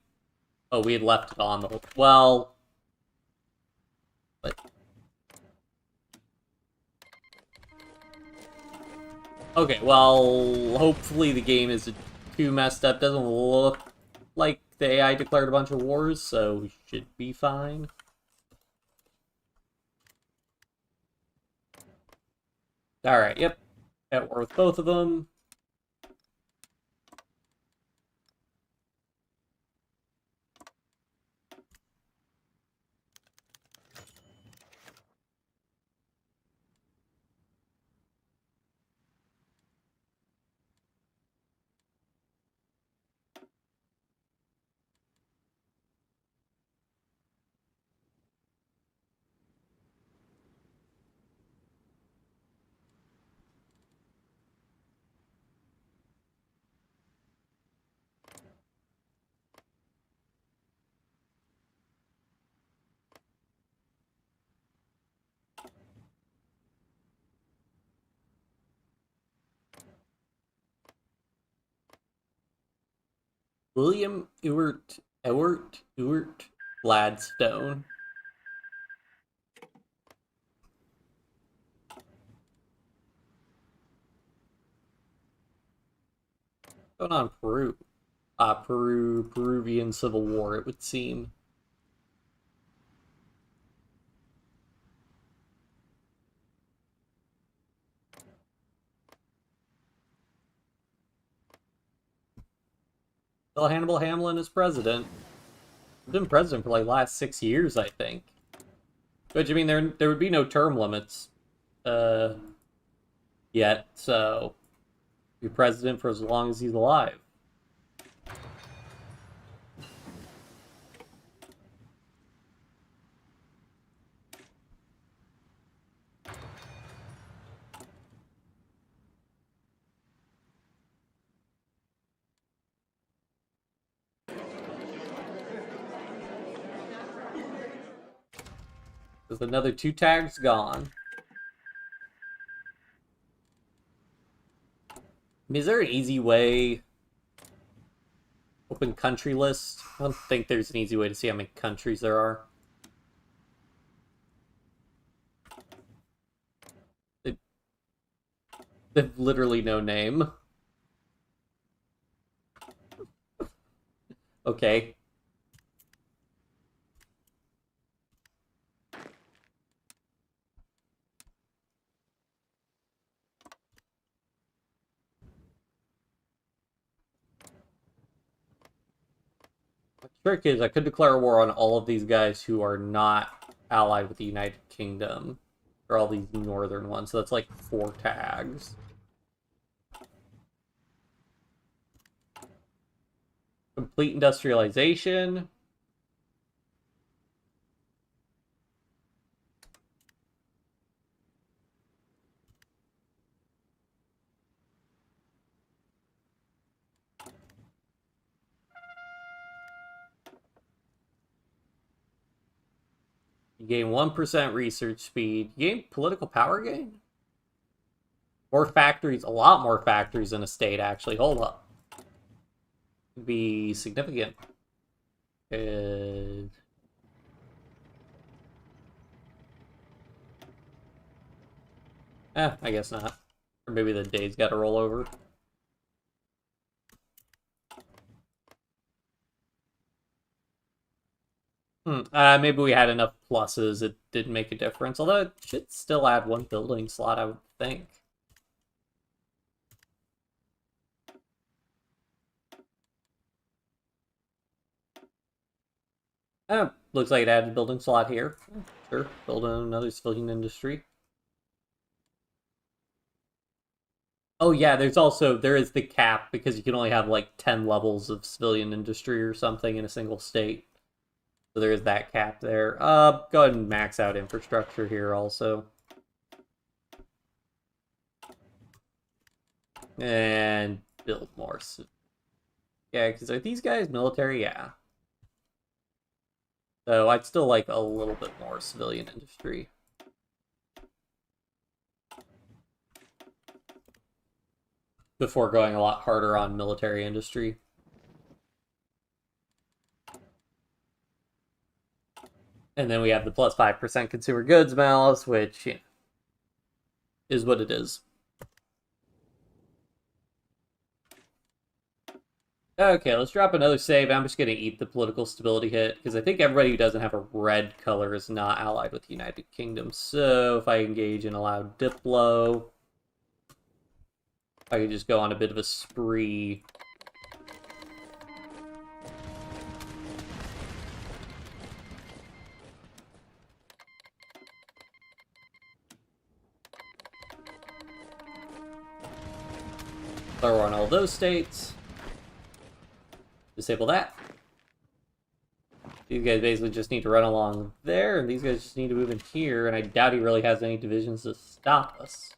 S1: Oh, we had left it on the... Well... But... Okay, well, hopefully the game isn't too messed up. Doesn't look like the AI declared a bunch of wars, so we should be fine. Alright, yep. At war with both of them. William Ewart Gladstone. Going on Peru. Peruvian Civil War, it would seem. Still Hannibal Hamlin is president. He's been president for like the last 6 years, I think. Which, I mean, there would be no term limits yet, so be president for as long as he's alive. There's another 2 tags gone. I mean, is there an easy way? Open country list? I don't think there's an easy way to see how many countries there are. They've literally no name. Okay. The trick is I could declare war on all of these guys who are not allied with the United Kingdom. Or all these northern ones. So that's like 4 tags. Complete industrialization. You gain 1% research speed. You gain political power gain? More factories, a lot more factories in a state, actually. Hold up. Could be significant. I guess not. Or maybe the day's got to roll over. Maybe we had enough pluses, it didn't make a difference. Although it should still add 1 building slot, I would think. Looks like it added a building slot here. Sure, build another civilian industry. Oh yeah, there is the cap because you can only have like 10 levels of civilian industry or something in a single state. So there is that cap there. Go ahead and max out infrastructure here also. And build more. Yeah, because are these guys military? Yeah. So I'd still like a little bit more civilian industry. before going a lot harder on military industry. And then we have the plus 5% consumer goods malice, which is what it is. Okay, let's drop another save. I'm just going to eat the political stability hit, because I think everybody who doesn't have a red color is not allied with the United Kingdom. So if I engage in allowed Diplo, I can just go on a bit of a spree. Throw on all those states. Disable that. These guys basically just need to run along there, and these guys just need to move in here, and I doubt he really has any divisions to stop us.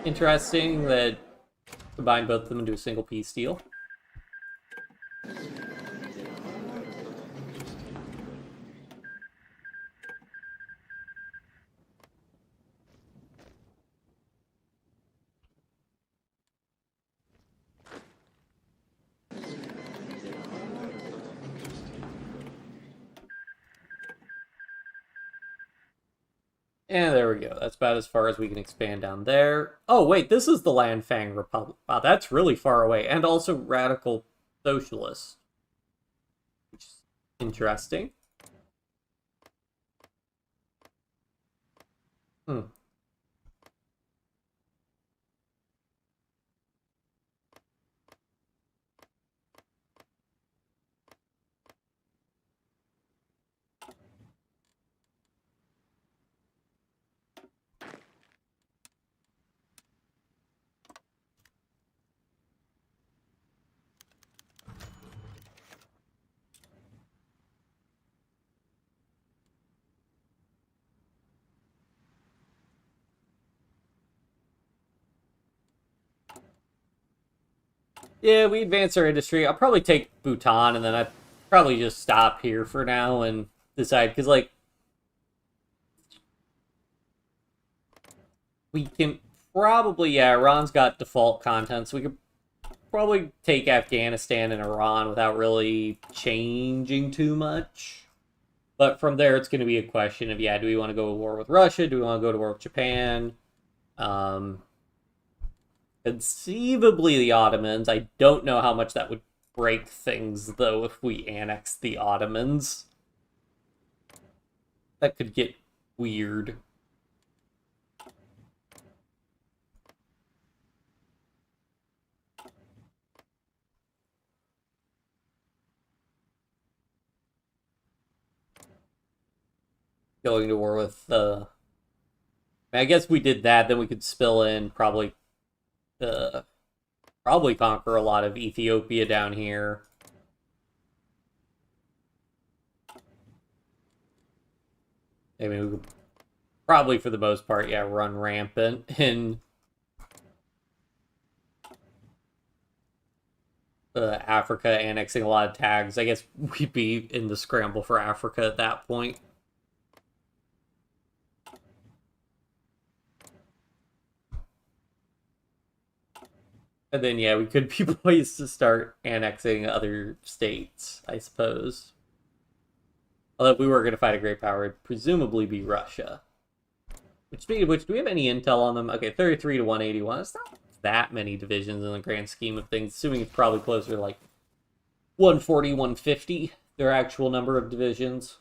S1: Interesting that combine both of them into a single peace deal. And there we go. That's about as far as we can expand down there. Oh, wait, this is the Lanfang Republic. Wow, that's really far away. And also radical socialist. Which is interesting. Yeah, we advance our industry. I'll probably take Bhutan, and then I'd probably just stop here for now and decide, because, like, we can probably, yeah, Iran's got default content, so we could probably take Afghanistan and Iran without really changing too much. But from there, it's going to be a question of, yeah, do we want to go to war with Russia? Do we want to go to war with Japan? Conceivably the Ottomans. I don't know how much that would break things, though, if we annex the Ottomans. That could get weird. Going to war with I guess we did that, then we could spill in probably conquer a lot of Ethiopia down here. I mean, we could probably, for the most part, yeah, run rampant in Africa, annexing a lot of tags. I guess we'd be in the scramble for Africa at that point. And then, yeah, we could be poised to start annexing other states, I suppose. Although if we were going to fight a great power, it'd presumably be Russia. Speaking of which, do we have any intel on them? Okay, 33 to 181. It's not that many divisions in the grand scheme of things, assuming it's probably closer to like 140, 150, their actual number of divisions.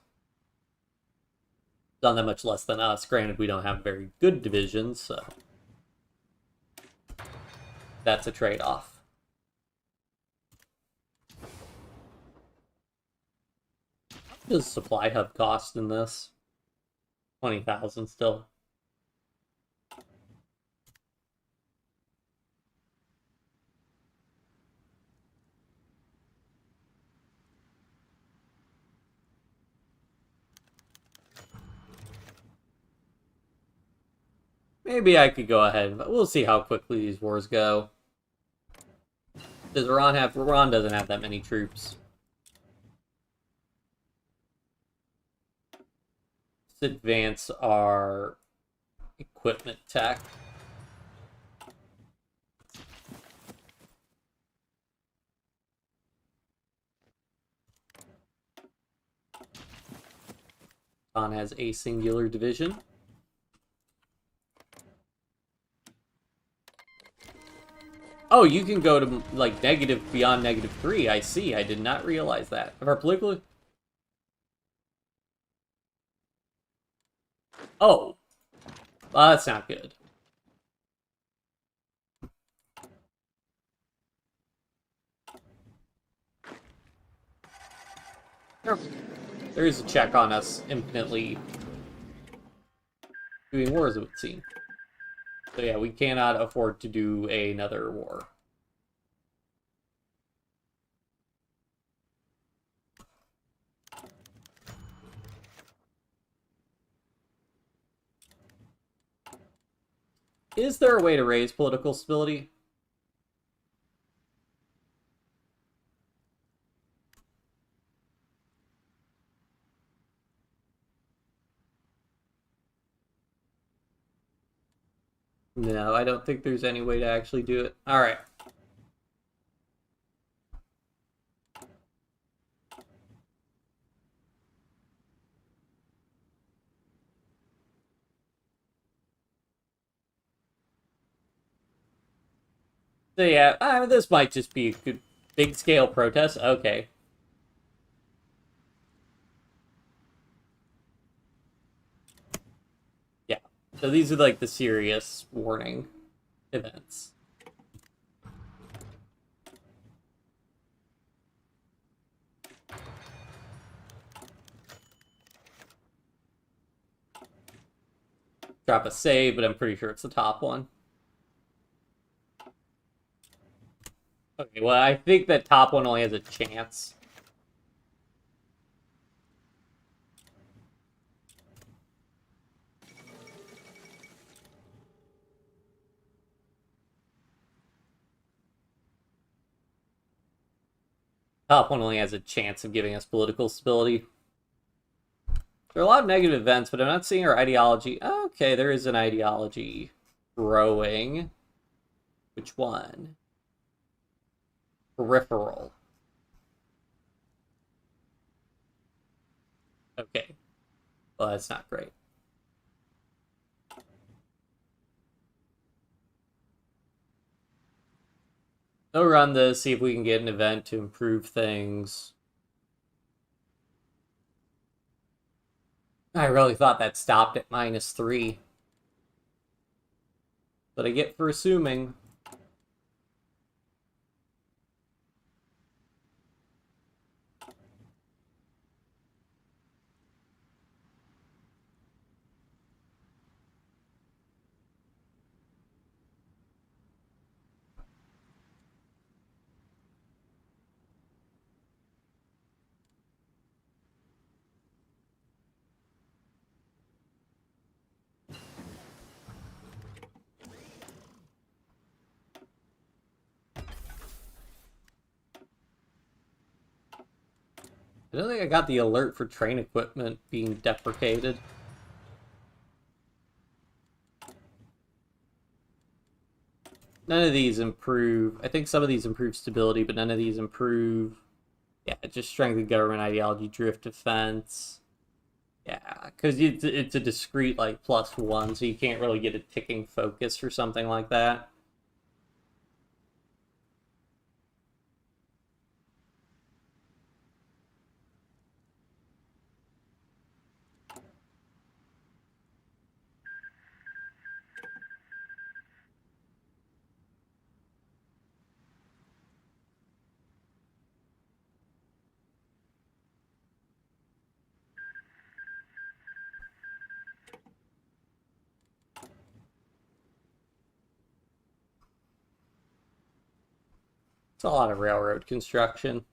S1: Not that much less than us. Granted, we don't have very good divisions, so that's a trade-off. What does supply hub cost in this? 20,000 still. Maybe I could go ahead, but we'll see how quickly these wars go. Does Iran have... Iran doesn't have that many troops. advance our equipment tech. On has a singular division. Oh, you can go to, like, negative beyond -3. I see. I did not realize that. Of our political... Oh. Well, that's not good. There is a check on us infinitely doing wars, it would seem. So yeah, we cannot afford to do another war. Is there a way to raise political stability? No, I don't think there's any way to actually do it. Alright. So yeah, this might just be a good big-scale protest. Okay. Yeah. So these are like the serious warning events. Drop a save, but I'm pretty sure it's the top one. Okay, well, I think that top one only has a chance. Top one only has a chance of giving us political stability. There are a lot of negative events, but I'm not seeing our ideology. Okay, there is an ideology growing. Which one? Peripheral. Okay. Well, that's not great. I'll run this, see if we can get an event to improve things. I really thought that stopped at -3. But I get for assuming. I don't think I got the alert for train equipment being deprecated. None of these improve. I think some of these improve stability, but none of these improve. Yeah, just strength of government ideology, drift defense. Yeah, because it's a discrete, like, +1, so you can't really get a ticking focus for something like that. It's a lot of railroad construction.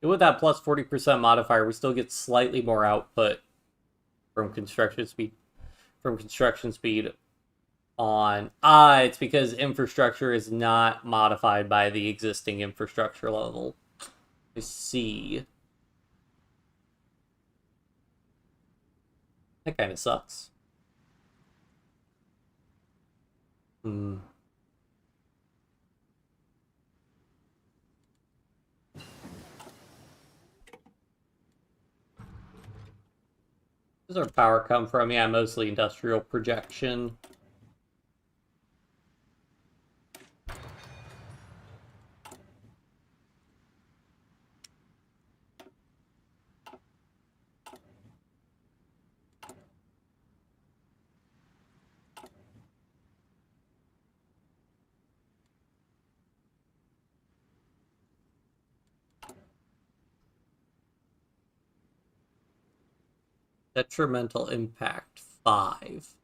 S1: With that plus 40% modifier, we still get slightly more output from construction speed. On it's because infrastructure is not modified by the existing infrastructure level. I see. That kind of sucks. Does our power come from? Yeah, mostly industrial projection. Detrimental impact 5.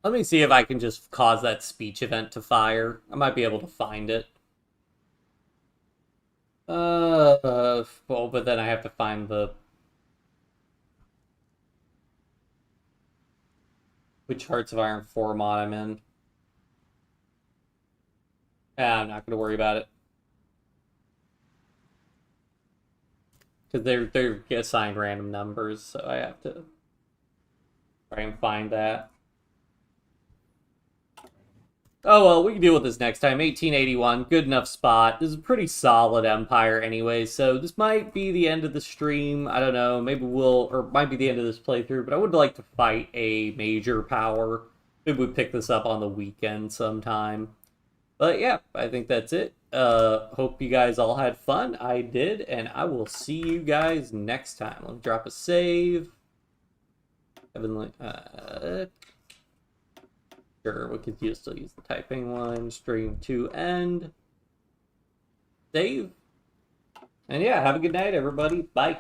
S1: Let me see if I can just cause that speech event to fire. I might be able to find it. Well, but then I have to find which Hearts of Iron 4 mod I'm in. I'm not going to worry about it. Because they're assigned random numbers, so I have to try and find that. Oh well, we can deal with this next time. 1881, good enough spot. This is a pretty solid empire anyway, so this might be the end of the stream. I don't know, maybe might be the end of this playthrough, but I would like to fight a major power. Maybe we pick this up on the weekend sometime. But yeah, I think that's it. Hope you guys all had fun. I did, and I will see you guys next time. Let me drop a save. Heavenly, sure, we could still use the Taiping one. Stream to end. Save. And yeah, have a good night, everybody. Bye.